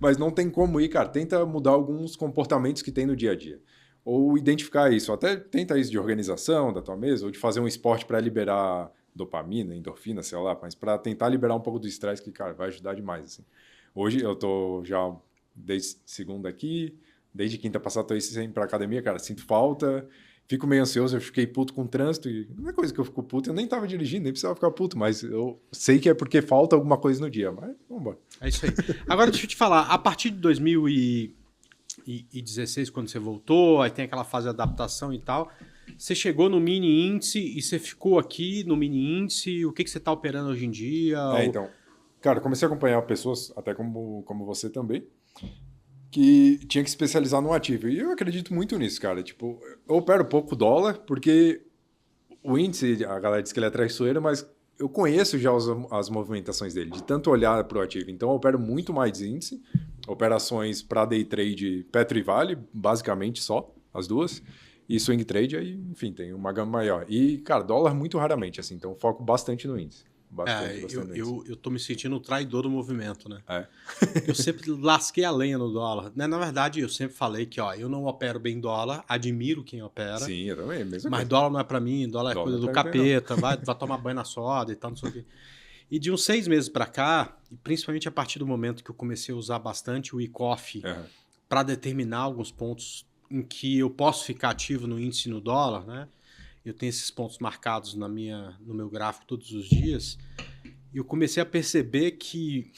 Mas não tem como ir, cara. Tenta mudar alguns comportamentos que tem no dia a dia. Ou identificar isso. Até tenta isso de organização da tua mesa, ou de fazer um esporte para liberar dopamina, endorfina, sei lá. Mas para tentar liberar um pouco do estresse, que, cara, vai ajudar demais, assim. Hoje eu tô já desde segunda aqui, desde quinta passada tô aí sempre pra academia, cara. Sinto falta... Fico meio ansioso, eu fiquei puto com o trânsito. E não é coisa que eu fico puto, eu nem tava dirigindo, nem precisava ficar puto, mas eu sei que é porque falta alguma coisa no dia. Mas vamos embora. É isso aí. Agora deixa eu te falar, a partir de 2016, quando você voltou, aí tem aquela fase de adaptação e tal, você chegou no mini índice e você ficou aqui no mini índice, o que você tá operando hoje em dia? Então, cara, comecei a acompanhar pessoas, até como você também, que tinha que se especializar no ativo. E eu acredito muito nisso, cara. Tipo, eu opero pouco dólar, porque o índice, a galera diz que ele é traiçoeiro, mas eu conheço já as movimentações dele, de tanto olhar para o ativo. Então, eu opero muito mais índice, operações para day trade Petro e Vale, basicamente só, as duas, e swing trade, aí, enfim, tem uma gama maior. E, cara, dólar muito raramente, assim, então eu foco bastante no índice. Eu tô me sentindo o traidor do movimento, né? Eu sempre lasquei a lenha no dólar. Né? Na verdade, eu sempre falei que eu não opero bem dólar, admiro quem opera. Sim, eu também, mesmo. Mas dólar não é pra mim, dólar é coisa do capeta, vai tomar banho na soda e tal, não sei o quê. E de uns 6 meses pra cá, e principalmente a partir do momento que eu comecei a usar bastante o e-coffee para determinar alguns pontos em que eu posso ficar ativo no índice e no dólar, né? Eu tenho esses pontos marcados no meu gráfico todos os dias. E eu comecei a perceber que,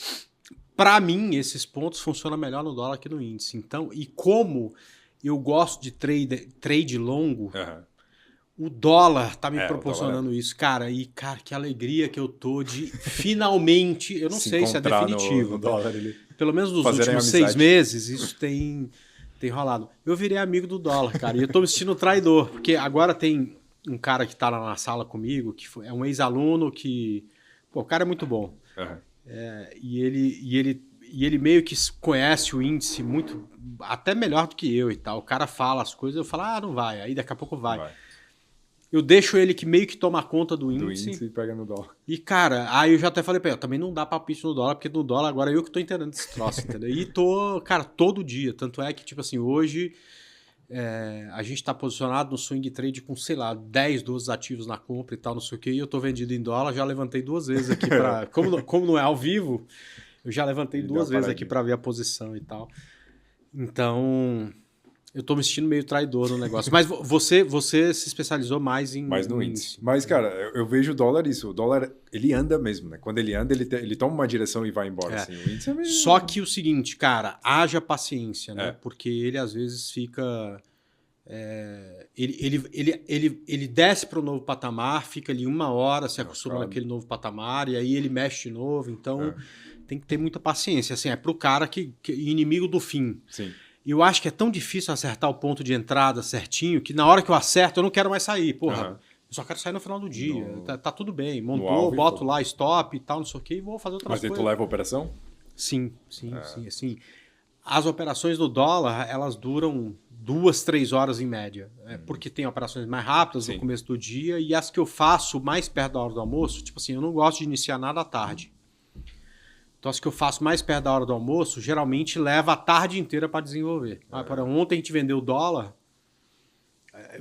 para mim, esses pontos funcionam melhor no dólar que no índice. Então, e como eu gosto de trade longo, o dólar tá me proporcionando isso. Cara, que alegria que eu tô de finalmente... Eu não sei se é definitivo. No dólar, pelo menos nos últimos 6 meses, isso tem Tem rolado. Eu virei amigo do dólar, cara, e eu tô me sentindo traidor, porque agora tem um cara que tá lá na sala comigo, é um ex-aluno que... Pô, o cara é muito bom. Uhum. E ele meio que conhece o índice muito, até melhor do que eu e tal. O cara fala as coisas, eu falo, não vai. Aí daqui a pouco vai. Eu deixo ele que meio que toma conta do índice. Do índice e pega no dólar. E, cara, aí eu já até falei pra ele, também não dá palpite no dólar, porque no dólar agora eu que tô entendendo esse troço, entendeu? E tô, cara, todo dia. Tanto é que, tipo assim, hoje a gente tá posicionado no swing trade com, sei lá, 10, 12 ativos na compra e tal, não sei o quê. E eu tô vendido em dólar, já levantei 2 vezes aqui pra... como não é ao vivo, eu já levantei 2 vezes aqui pra ver a posição e tal. Então... Eu tô me sentindo meio traidor no negócio. Mas você se especializou mais no índice. Mas, cara, eu vejo o dólar isso. O dólar, ele anda mesmo, né? Quando ele anda, ele toma uma direção e vai embora. Assim. O índice é meio... Só que o seguinte, cara, haja paciência, né? Porque ele, às vezes, fica... Ele desce para o novo patamar, fica ali 1 hora, se acostuma naquele novo patamar, e aí ele mexe de novo. Então, tem que ter muita paciência. Assim, é pro cara que inimigo do fim. Sim. E eu acho que é tão difícil acertar o ponto de entrada certinho que na hora que eu acerto eu não quero mais sair. Porra, eu só quero sair no final do dia. Tá tudo bem. Montou, boto lá stop e tal, não sei o que, e vou fazer outras coisas. Mas tu leva a operação? Sim. Assim, as operações do dólar, elas duram 2, 3 horas em média. Porque tem operações mais rápidas no começo do dia e as que eu faço mais perto da hora do almoço, tipo assim, eu não gosto de iniciar nada à tarde. Então, as que eu faço mais perto da hora do almoço, geralmente leva a tarde inteira para desenvolver. Ontem a gente vendeu o dólar,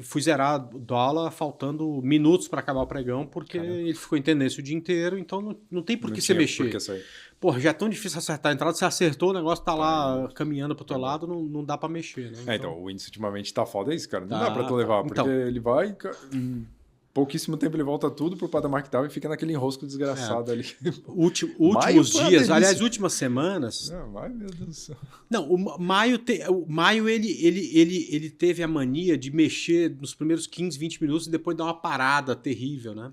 fui zerar o dólar faltando minutos para acabar o pregão, porque ele ficou em tendência o dia inteiro, então não tem por que você mexer. Porra, já é tão difícil acertar a entrada, você acertou, o negócio tá lá caminhando pro teu lado, não dá para mexer. Né? Então, o índice ultimamente tá foda, é isso, cara. Não dá para tu levar, porque ele vai... Pouquíssimo tempo ele volta tudo pro patamar que tava e fica naquele enrosco desgraçado ali. Últimos dias, aliás, últimas semanas. Ai, meu Deus do céu. Não, o Maio ele teve a mania de mexer nos primeiros 15, 20 minutos e depois dar uma parada terrível, né?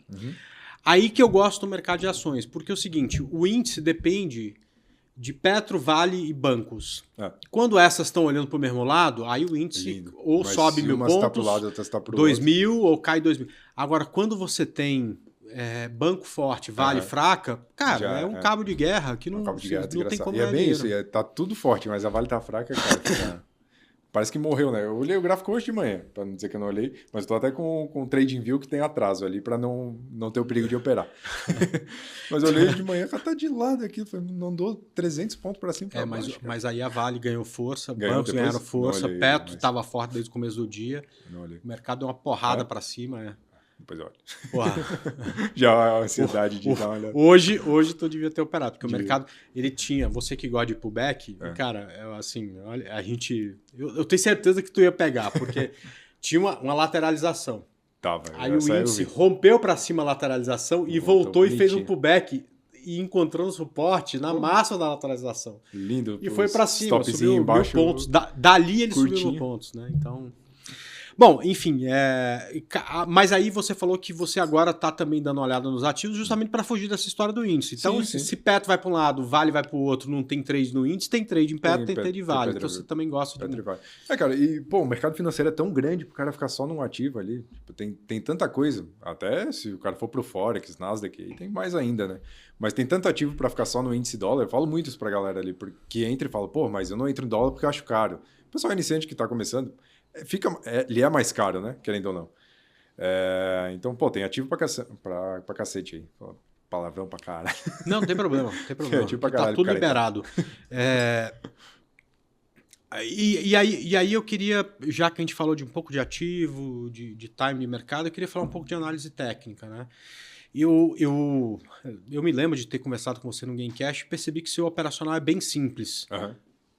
Aí que eu gosto do mercado de ações, porque é o seguinte, o índice depende de Petro, Vale e bancos. Quando essas estão olhando para o mesmo lado, aí o índice ou sobe 1.000 pontos, tá pro lado, outra tá pro 2.000 ou cai 2.000. Agora, quando você tem banco forte, Vale fraca, cara, é um cabo de guerra que não tem como ganhar bem dinheiro. isso, tá tudo forte, mas a Vale tá fraca, cara. Parece que morreu, né? Eu olhei o gráfico hoje de manhã, para não dizer que eu não olhei, mas estou até com o TradingView que tem atraso ali, para não ter o perigo de operar. Mas eu olhei hoje de manhã, ela tá de lado aqui, não andou 300 pontos para cima. Mas aí a Vale ganhou força, bancos ganharam força, Petro estava forte desde o começo do dia, o mercado deu uma porrada para cima, Depois olha. Já a ansiedade de dar uma olhada. Hoje tu devia ter operado, porque o mercado, ele tinha, você que gosta de pullback, cara, assim, olha, eu tenho certeza que tu ia pegar, porque tinha uma lateralização. Aí o índice rompeu para cima a lateralização e voltou e fez um pullback e encontrando suporte na massa da lateralização. Lindo. E foi para cima, subiu embaixo, 1.000 pontos. Dali ele subiu 1.000 pontos, né? Então... Bom, enfim, mas aí você falou que você agora está também dando uma olhada nos ativos justamente para fugir dessa história do índice. Então, se Petro vai para um lado, Vale vai para o outro, não tem trade no índice, tem trade em Petro, tem trade em Vale. Então você também gosta de... cara, e o mercado financeiro é tão grande para o cara ficar só num ativo ali. Tipo, tem tanta coisa. Até se o cara for pro Forex, Nasdaq, aí tem mais ainda, né? Mas tem tanto ativo para ficar só no índice dólar. Eu falo muito isso para a galera ali, que entra e fala, mas eu não entro em dólar porque eu acho caro. O pessoal iniciante que está começando... ele é mais caro, né? Querendo ou não. Então, tem ativo pra cacete aí. Palavrão pra caralho. Não tem problema. Tá tudo liberado. E aí eu queria, já que a gente falou de um pouco de ativo, de time de mercado, eu queria falar um pouco de análise técnica, né? Eu me lembro de ter conversado com você no Gamecast e percebi que seu operacional é bem simples.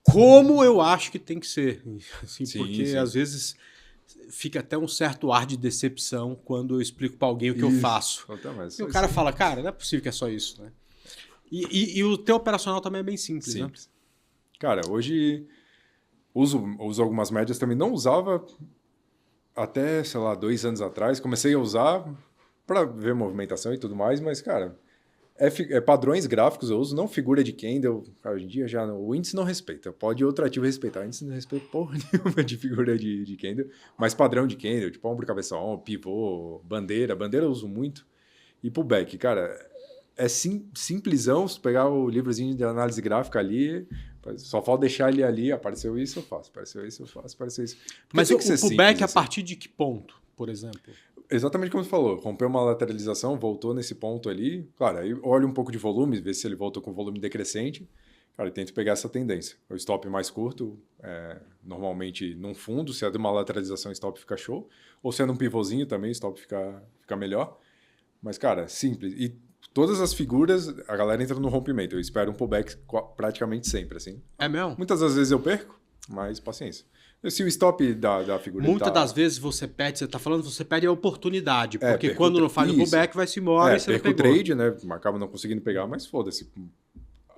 Como eu acho que tem que ser. Assim, porque às vezes fica até um certo ar de decepção quando eu explico para alguém o que eu faço. E o cara fala, cara, não é possível que é só isso, né? E o teu operacional também é bem simples, né? Cara, hoje uso algumas médias também. Não usava até, sei lá, 2 anos atrás. Comecei a usar para ver movimentação e tudo mais, mas, cara, Padrões gráficos eu uso, não figura de candle. Cara, hoje em dia já o índice não respeita. Pode outro ativo respeitar. O índice não respeita porra nenhuma de figura de candle. Mas padrão de candle, tipo ombro, cabeça, ombro, pivô, bandeira. Bandeira eu uso muito. E pullback, cara, é simplesão. Se pegar o livrozinho de análise gráfica ali, só falta deixar ele ali. Apareceu isso, eu faço. Apareceu isso, eu faço. Apareceu isso. Porque mas o pullback simples, a partir de que ponto, por exemplo? Exatamente como você falou, rompeu uma lateralização, voltou nesse ponto ali. Claro, aí olha um pouco de volume, vê se ele voltou com volume decrescente. Cara, tento pegar essa tendência. O stop mais curto, normalmente num fundo, se é de uma lateralização, o stop fica show. Ou se é num pivôzinho também, o stop fica melhor. Mas, cara, simples. E todas as figuras, a galera entra no rompimento. Eu espero um pullback praticamente sempre, assim. É mesmo? Muitas das vezes eu perco, mas paciência. Se o stop da figura... Muitas das vezes você perde, você está falando, você perde a oportunidade. Porque quando não faz o pullback, vai-se embora e você não pegou. Perco o trade, né? Acaba não conseguindo pegar, mas foda-se.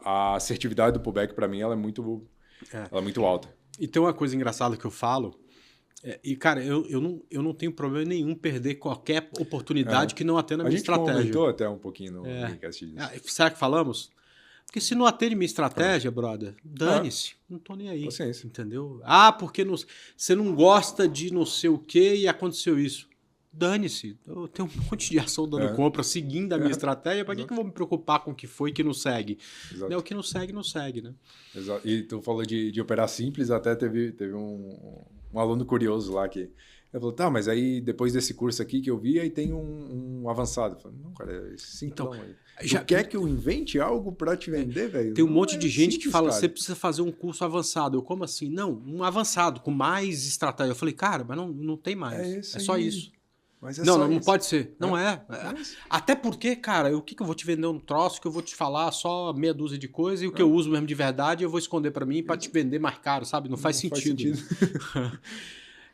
A assertividade do pullback, para mim, ela é muito alta. E tem uma coisa engraçada que eu falo, cara, eu não tenho problema nenhum perder qualquer oportunidade que não atenda a minha estratégia. A gente comentou até um pouquinho no podcast disso. Será que falamos? Porque se não atende minha estratégia, brother, dane-se. Não tô nem aí. Paciência. Entendeu? Porque você não gosta de não sei o quê e aconteceu isso. Dane-se. Eu tenho um monte de ação dando compra, seguindo a minha estratégia. Para que eu vou me preocupar com o que foi que não segue? O que não segue, não segue, né? Exato. E tu falou de operar simples, até teve um aluno curioso lá que... Ele falou, tá, mas aí depois desse curso aqui que eu vi, aí tem um avançado. Eu falei, não, cara, é simplão aí. Já quer que eu invente algo para te vender, velho? Tem um monte de gente que fala, você precisa fazer um curso avançado. Eu, como assim? Não, um avançado, com mais estratégia. Eu falei, cara, mas não tem mais. É só isso. Mas não pode ser. Não é. Até porque, cara, o que eu vou te vender um troço que eu vou te falar só meia dúzia de coisas e o que eu uso mesmo de verdade eu vou esconder para mim para te vender mais caro, sabe? Não faz sentido.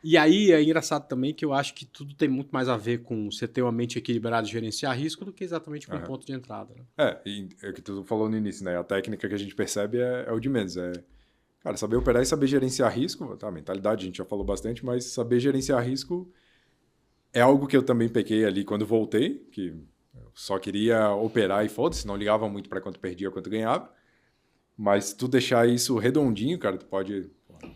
E aí é engraçado também que eu acho que tudo tem muito mais a ver com você ter uma mente equilibrada e gerenciar risco do que exatamente com o ponto de entrada. Né? E é o que tu falou no início, né? A técnica que a gente percebe é o de menos. Cara, saber operar e saber gerenciar risco, tá? Mentalidade a gente já falou bastante, mas saber gerenciar risco é algo que eu também peguei ali quando voltei, que eu só queria operar e foda-se, não ligava muito para quanto perdia, quanto ganhava. Mas se tu deixar isso redondinho, cara, tu pode...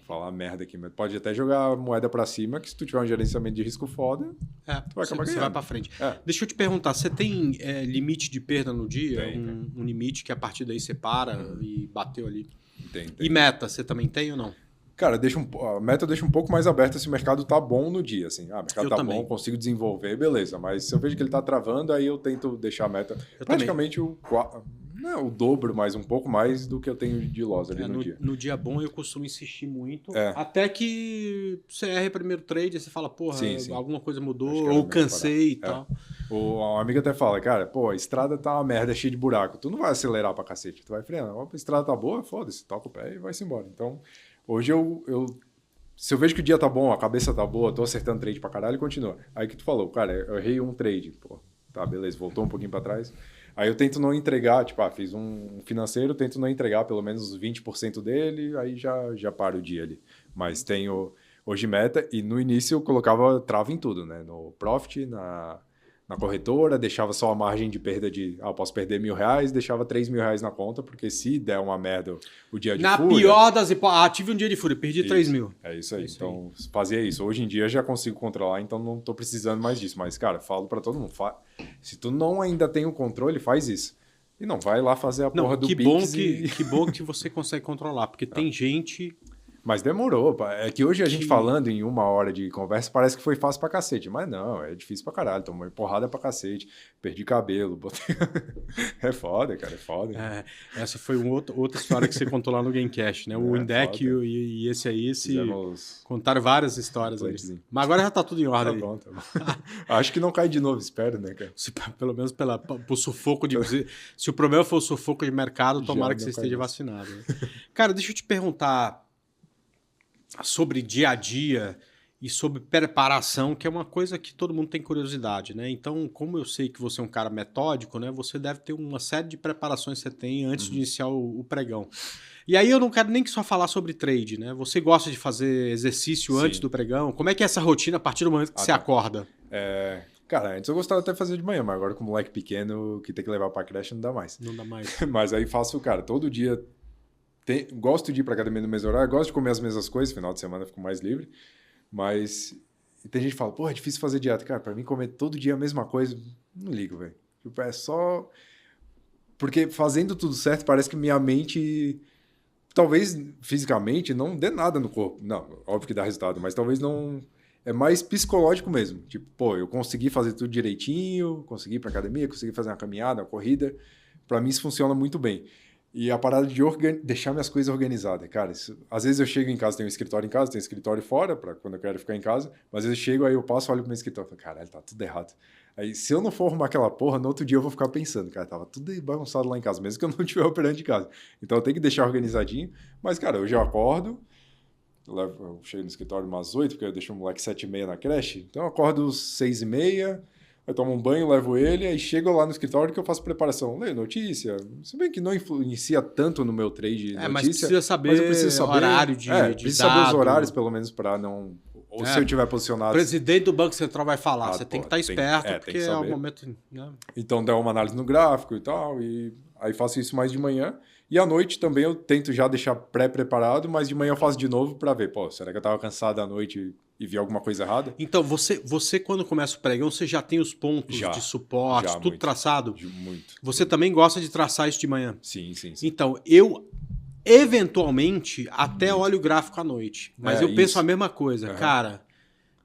falar merda aqui, mas pode até jogar a moeda pra cima, que se tu tiver um gerenciamento de risco foda, tu vai acabar ganhando. Você vai pra frente. Deixa eu te perguntar, você tem limite de perda no dia? Tem. Um limite que a partir daí você para e bateu ali? Tem. E meta, você também tem ou não? Cara, a meta deixa um pouco mais aberta se o mercado tá bom no dia, assim. O mercado tá bom, consigo desenvolver, beleza. Mas se eu vejo que ele tá travando, aí eu tento deixar a meta praticamente o dobro, mais um pouco mais do que eu tenho de loss ali no dia. No dia bom eu costumo insistir muito, até que você erra o primeiro trade e você fala, porra, sim. Alguma coisa mudou, ou cansei e tal. A amiga até fala, cara, a estrada tá uma merda, cheia de buraco. Tu não vai acelerar pra cacete, tu vai freando. A estrada tá boa, foda-se, toca o pé e vai-se embora. Então, hoje se eu vejo que o dia tá bom, a cabeça tá boa, tô acertando trade pra caralho, continua. Aí que tu falou, cara, eu errei um trade. Tá, beleza, voltou um pouquinho pra trás. Aí eu tento não entregar, fiz um financeiro, tento não entregar pelo menos 20% dele, aí já paro o dia ali. Mas tenho hoje meta, e no início eu colocava trava em tudo, né? No profit, na corretora, deixava só a margem de perda eu posso perder R$1.000, deixava R$3.000 na conta, porque se der uma merda o dia de fúria... Na pior das hipóteses, tive um dia de fúria, perdi 3 mil. É isso aí, então fazia isso. Hoje em dia já consigo controlar, então não tô precisando mais disso. Mas, cara, falo pra todo mundo, se tu não ainda tem o controle, faz isso. E não vai lá fazer a porra do Pix Que bom que você consegue controlar, porque tem gente... Mas demorou, pá. É que hoje a gente falando em 1 hora de conversa parece que foi fácil pra cacete. Mas não, é difícil pra caralho. Tomei porrada pra cacete. Perdi cabelo. Botei... É foda, cara. É foda. Essa foi outra história que você contou lá no Gamecast, né? O Indec e esse aí contaram várias histórias ali. Mas agora já tá tudo em ordem. Tá bom. Acho que não cai de novo, espero, né, cara? Pelo menos pro sufoco de... Se o problema for o sufoco de mercado, tomara que você esteja vacinado. Né? Cara, deixa eu te perguntar... sobre dia a dia e sobre preparação, que é uma coisa que todo mundo tem curiosidade, né? Então, como eu sei que você é um cara metódico, né? Você deve ter uma série de preparações que você tem antes de iniciar o pregão. E aí eu não quero nem que só falar sobre trade, né? Você gosta de fazer exercício antes do pregão? Como é que é essa rotina a partir do momento que você acorda? Cara, antes eu gostava até de fazer de manhã, mas agora com moleque pequeno que tem que levar pra creche não dá mais. Não dá mais. Mas aí faço, cara, todo dia. Gosto de ir pra academia no mesmo horário, gosto de comer as mesmas coisas, final de semana eu fico mais livre. Mas tem gente que fala, pô, é difícil fazer dieta. Cara, pra mim comer todo dia a mesma coisa, não ligo, velho. Tipo, é só... Porque fazendo tudo certo, parece que minha mente... Talvez fisicamente não dê nada no corpo. Não, óbvio que dá resultado, mas talvez não... É mais psicológico mesmo. Tipo, pô, eu consegui fazer tudo direitinho, consegui ir pra academia, consegui fazer uma caminhada, uma corrida. Pra mim isso funciona muito bem. E a parada de deixar minhas coisas organizadas. Cara, às vezes eu chego em casa, tenho um escritório em casa, tenho um escritório fora, pra quando eu quero ficar em casa. Mas às vezes eu chego, aí eu passo, olho pro meu escritório e falo, caralho, tá tudo errado. Aí se eu não for arrumar aquela porra, no outro dia eu vou ficar pensando, cara, tava tudo bagunçado lá em casa, mesmo que eu não estiver operando de casa. Então eu tenho que deixar organizadinho. Mas, cara, hoje eu acordo, eu chego no escritório umas 8, porque eu deixo o moleque 7h30 na creche. Então eu acordo 6h30, eu tomo um banho, levo ele, aí chego lá no escritório que eu faço preparação, leio notícia. Se bem que não influencia tanto no meu trade notícia. Mas precisa saber, mas eu preciso saber horário de preciso saber os horários, pelo menos, para não... Ou se eu tiver posicionado... O presidente do Banco Central vai falar, você tem que estar esperto, tem porque que é o momento... Né? Então, dá uma análise no gráfico e tal, e aí faço isso mais de manhã. E à noite também eu tento já deixar pré-preparado, mas de manhã eu faço de novo para ver, pô, será que eu estava cansado à noite e vi alguma coisa errada? Então, você quando começa o pregão, você já tem os pontos de suporte, tudo muito, traçado? Muito. Você também gosta de traçar isso de manhã? Sim. Então, eu eventualmente até olho o gráfico à noite, mas eu penso a mesma coisa. Cara,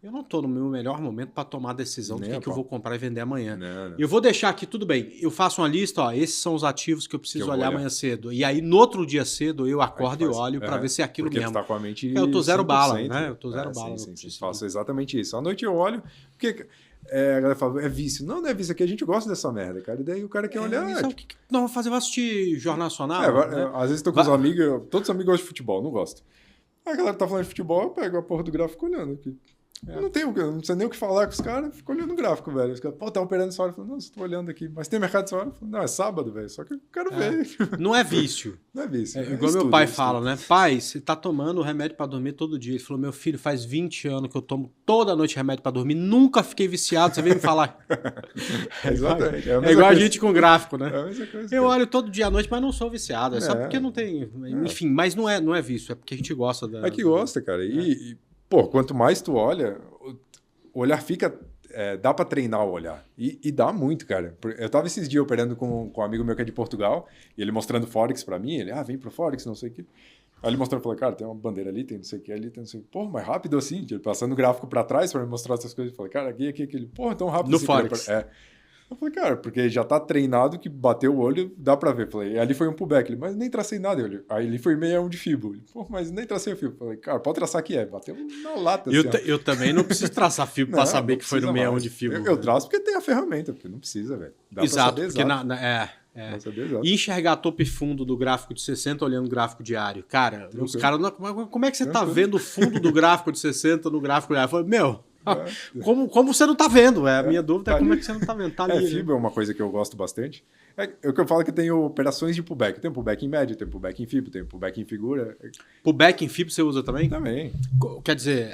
eu não estou no meu melhor momento para tomar a decisão do que eu vou comprar e vender amanhã. Não. Eu vou deixar aqui, tudo bem, eu faço uma lista, ó, esses são os ativos que eu preciso olhar amanhã cedo. E aí, no outro dia cedo, eu acordo e olho para ver se é aquilo mesmo. Porque tu tá com a mente eu tô zero bala, né? né? Eu tô zero bala. Sim. Faço exatamente isso. À noite eu olho, porque a galera fala, é vício. Não é vício, aqui a gente gosta dessa merda, cara. E daí o cara quer olhar... O que nós vamos fazer? Vai assistir Jornal Nacional? Né? Às vezes tô com os amigos, todos os amigos gostam de futebol, não gosto. A galera tá falando de futebol, eu pego a porra do gráfico olhando aqui. Eu não sei nem o que falar com os caras, fico olhando o gráfico, velho. Os caras, pô, tá operando essa hora. Eu falo, não, estou olhando aqui. Mas tem mercado essa hora? Eu falo, não, é sábado, velho. Só que eu quero ver. Não é vício. Não é vício. Igual meu pai fala, né? Pai, você tá tomando remédio pra dormir todo dia. Ele falou, meu filho, faz 20 anos que eu tomo toda noite remédio pra dormir. Nunca fiquei viciado. Você veio me falar. Exatamente. É igual a gente com gráfico, né? É a mesma coisa. Eu olho todo dia à noite, mas não sou viciado. É só porque não tem... Enfim, mas não é vício. É porque a gente gosta da... É que gosta, cara. E, pô, quanto mais tu olha... O olhar fica... dá pra treinar o olhar. E dá muito, cara. Eu tava esses dias operando com um amigo meu que é de Portugal, e ele mostrando Forex pra mim. Ele, vem pro Forex, não sei o quê. Aí ele mostrando, falou, cara, tem uma bandeira ali, tem não sei o que ali, tem não sei o que. Pô, mais rápido assim. Ele passando o gráfico pra trás pra me mostrar essas coisas. Eu falei, cara, aqui, aquele. Pô, tão rápido no assim. Forex. Eu falei, cara, porque já tá treinado que bateu o olho, dá pra ver. Falei, ali foi um pullback. Ele, mas nem tracei nada. Aí ele foi 61 de FIBO. Ele, pô, mas nem tracei o FIBO. Falei, cara, pode traçar que bateu na lata. Eu também não preciso traçar FIBO pra saber que foi no 61 de FIBO. Eu traço porque tem a ferramenta, porque não precisa, velho. Exato, porque E enxergar topo e fundo do gráfico de 60 olhando o gráfico diário. Cara, os caras... Como é que você tá vendo o fundo do gráfico de 60 no gráfico diário? Eu falei, meu... Como você não tá vendo? A minha dúvida é como é que você não tá vendo. Tá ali, FIBO é uma coisa que eu gosto bastante. O que eu falo que tem operações de pullback. Tem pullback em média, tem pullback em FIBO, tem pullback em figura. Pullback em FIBO você usa também? Também. Quer dizer,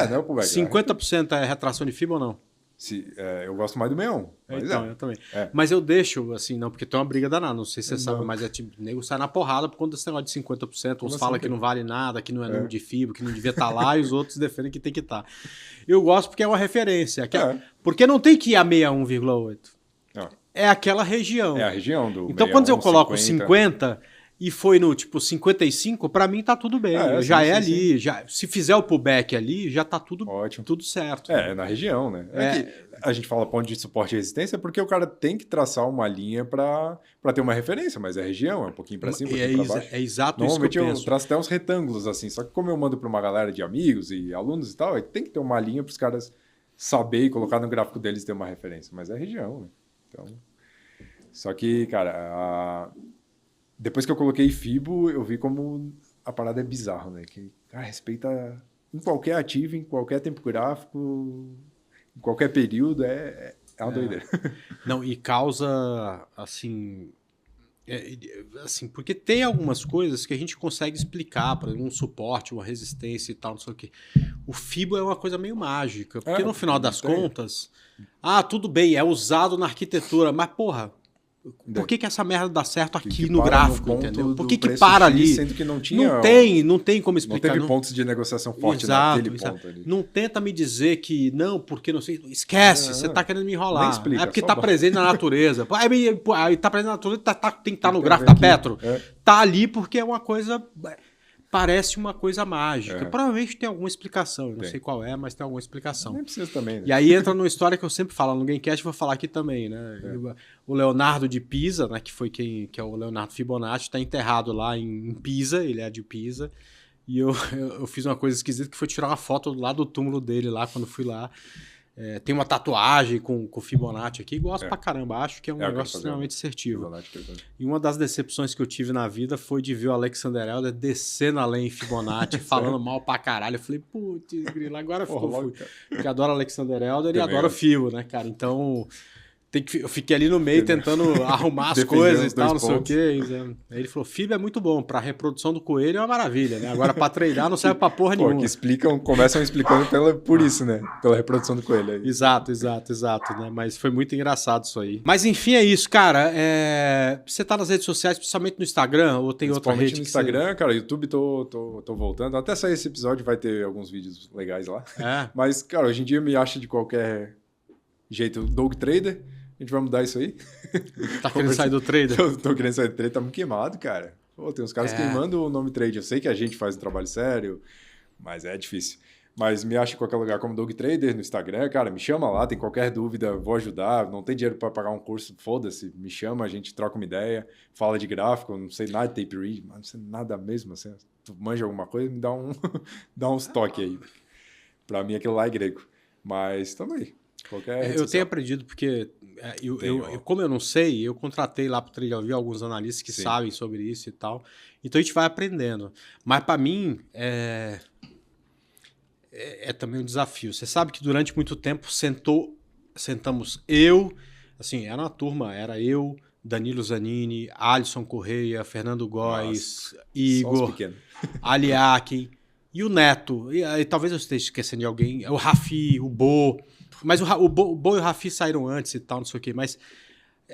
não é o pullback, 50% é retração de FIBO ou não? Eu gosto mais do 61. Então, eu também. Mas eu deixo, assim, não, porque tem uma briga danada, não sei se você sabe, mas tipo, o nego sai na porrada por conta desse negócio de 50%, uns falam que não vale nada, que não é número de FIBO, que não devia estar lá, e os outros defendem que tem que estar. Eu gosto porque é uma referência, porque não tem que ir a 61,8. É aquela região. É a região do Então, 61, quando eu coloco 50 e foi no tipo 55, pra mim tá tudo bem. Já ali. Já, se fizer o pullback ali, já tá tudo, ótimo. Tudo certo. É na região, né? Que a gente fala ponto de suporte e resistência porque o cara tem que traçar uma linha pra ter uma referência, mas é região, é um pouquinho pra cima, um pouquinho pra baixo. É exato isso que eu penso. Normalmente eu traço até uns retângulos assim, só que como eu mando pra uma galera de amigos e alunos e tal, aí tem que ter uma linha pros caras saber e colocar no gráfico deles ter uma referência, mas é região, né? Então... Só que, cara, depois que eu coloquei FIBO, eu vi como a parada é bizarro, né? Que, cara, respeita em qualquer ativo, em qualquer tempo gráfico, em qualquer período, é uma doideira. Não, e causa, assim... assim, porque tem algumas coisas que a gente consegue explicar, por exemplo, um suporte, uma resistência e tal, não sei o quê. O FIBO é uma coisa meio mágica, porque no final das contas, tudo bem, é usado na arquitetura, mas porra, por que essa merda dá certo aqui no gráfico, entendeu? Por que para ali? Sendo que não tinha... Não tem como explicar. Não teve pontos de negociação forte naquele ponto ali. Não tenta me dizer que não, porque não sei... Esquece, você tá querendo me enrolar. Nem explica, é porque tá presente na natureza. Aí tá presente na natureza, tem que estar no gráfico aqui, da Petro. Tá ali porque é uma coisa... Parece uma coisa mágica. Provavelmente tem alguma explicação. Eu não sei qual é, mas tem alguma explicação. Nem precisa também, né? E aí entra numa história que eu sempre falo no Gamecast, vou falar aqui também, né? O Leonardo de Pisa, né? Que é o Leonardo Fibonacci, está enterrado lá em Pisa, ele é de Pisa. E eu fiz uma coisa esquisita que foi tirar uma foto lá do túmulo dele lá, quando fui lá. Tem uma tatuagem com Fibonacci aqui, gosto pra caramba, acho que é um negócio extremamente assertivo. E uma das decepções que eu tive na vida foi de ver o Alexander Elder descendo além em Fibonacci, falando mal pra caralho. Eu falei, putz, grilo, agora ficou. Porque adoro Alexander Elder e adoro Fibo, né, cara? Então, eu fiquei ali no meio tentando arrumar as coisas e tal, não sei o quê. Aí ele falou, Fibo é muito bom, pra reprodução do coelho é uma maravilha, né? Agora pra treinar não serve pra porra nenhuma. Que começam explicando por isso, né? Pela reprodução do coelho. Aí. Exato, né? Mas foi muito engraçado isso aí. Mas enfim, é isso, cara. Você tá nas redes sociais, principalmente no Instagram, ou tem outra rede? No Instagram, cara, YouTube tô voltando. Até sair esse episódio vai ter alguns vídeos legais lá. Mas, cara, hoje em dia me acha de qualquer jeito. Dog Trader. A gente vai mudar isso aí? Tá querendo sair do trader? Eu tô querendo sair do trader, tá muito queimado, cara. Pô, tem uns caras queimando o nome trade. Eu sei que a gente faz um trabalho sério, mas é difícil. Mas me acha em qualquer lugar como Dog Trader, no Instagram, cara, me chama lá, tem qualquer dúvida, vou ajudar. Não tem dinheiro para pagar um curso, foda-se, me chama, a gente troca uma ideia, fala de gráfico, não sei nada de tape read, mas não sei nada mesmo, assim, tu manja alguma coisa, me dá uns toques aí. Pra mim aquilo lá é grego, mas tamo aí. Eu tenho aprendido porque, como eu não sei, eu contratei lá para o Trade ao Vivo alguns analistas que sabem sobre isso e tal. Então a gente vai aprendendo. Mas para mim é também um desafio. Você sabe que durante muito tempo sentamos assim, era uma turma, era eu, Danilo Zanini, Alisson Correia, Fernando Góes, Igor, Aliakin e o Neto. E talvez eu esteja esquecendo de alguém, o Rafi, o Bo. Mas o Bo e o Rafi saíram antes e tal, não sei o quê. Mas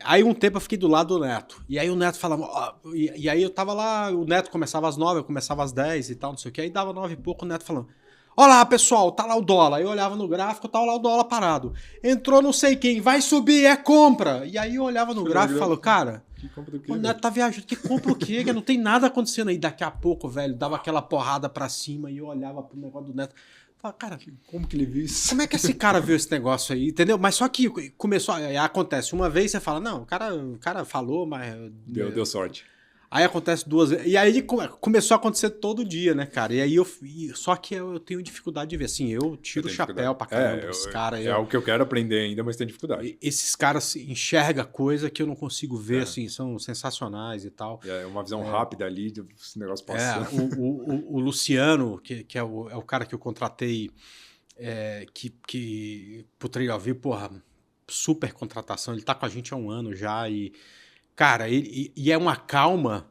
aí um tempo eu fiquei do lado do Neto. E aí o Neto falava... E aí eu tava lá, o Neto começava às 9, eu começava às 10 e tal, não sei o quê. Aí dava 9 e pouco, o Neto falando... Olha lá, pessoal, tá lá o dólar. Eu olhava no gráfico, tá lá o dólar parado. Entrou não sei quem, vai subir, é compra. E aí eu olhava no gráfico e falava, cara... Que compra do quê, o Neto tá viajando, que compra o quê? Que não tem nada acontecendo aí. Daqui a pouco, velho, dava aquela porrada pra cima e eu olhava pro negócio do Neto... Fala, cara, como que ele viu isso? Como é que esse cara viu esse negócio aí, entendeu? Mas só que começou, acontece uma vez, você fala, não, o cara falou, mas... Deu sorte. Aí acontece 2 vezes, e aí começou a acontecer todo dia, né, cara? E aí só que eu tenho dificuldade de ver, assim, eu tiro o chapéu pra caramba desses caras. É algo que eu quero aprender ainda, mas tem dificuldade. Esses caras enxergam coisa que eu não consigo ver, assim, são sensacionais e tal. É uma visão rápida ali, esse negócio passando. O Luciano, que é o cara que eu contratei, que pro Trade ao Vivo, porra, super contratação, ele tá com a gente há 1 ano já e... Cara, e é uma calma,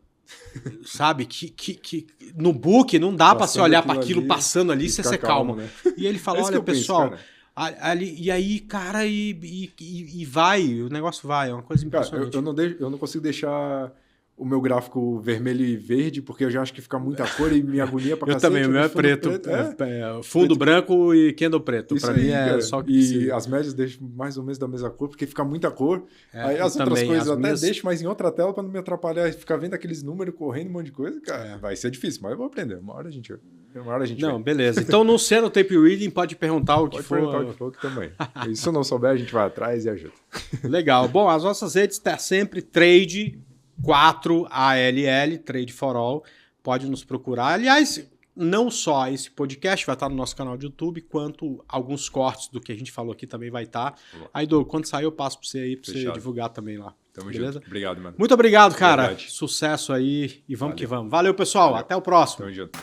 sabe? Que no book não dá para você olhar para aquilo ali, passando ali e você ser calmo. Né? E ele fala, olha, pessoal, ali, e aí, cara, e vai, o negócio vai, é uma coisa impressionante. Cara, eu não consigo deixar o meu gráfico vermelho e verde, porque eu já acho que fica muita cor e me agonia pra cacete. Eu também, o meu é preto. Fundo preto. Branco e candle preto. Isso pra mim é só que... E as médias deixo mais ou menos da mesma cor, porque fica muita cor. Aí as outras coisas eu até deixo, mas em outra tela pra não me atrapalhar. Ficar vendo aqueles números correndo, um monte de coisa, cara, vai ser difícil, mas eu vou aprender. Uma hora a gente Não, beleza. Então, não sendo tape reading, pode perguntar o que for. Pode perguntar o que for também. E se eu não souber, a gente vai atrás e ajuda. Legal. Bom, as nossas redes tá sempre Trade 4ALL, Trade for All, pode nos procurar. Aliás, não só esse podcast vai estar no nosso canal de YouTube, quanto alguns cortes do que a gente falou aqui também vai estar. Aí, Doug, quando sair eu passo para você aí, para você divulgar também lá. Tamo beleza? Junto. Obrigado, mano. Muito obrigado, cara. Sucesso aí e vamos que vamos. Valeu, pessoal. Até o próximo. Tamo junto.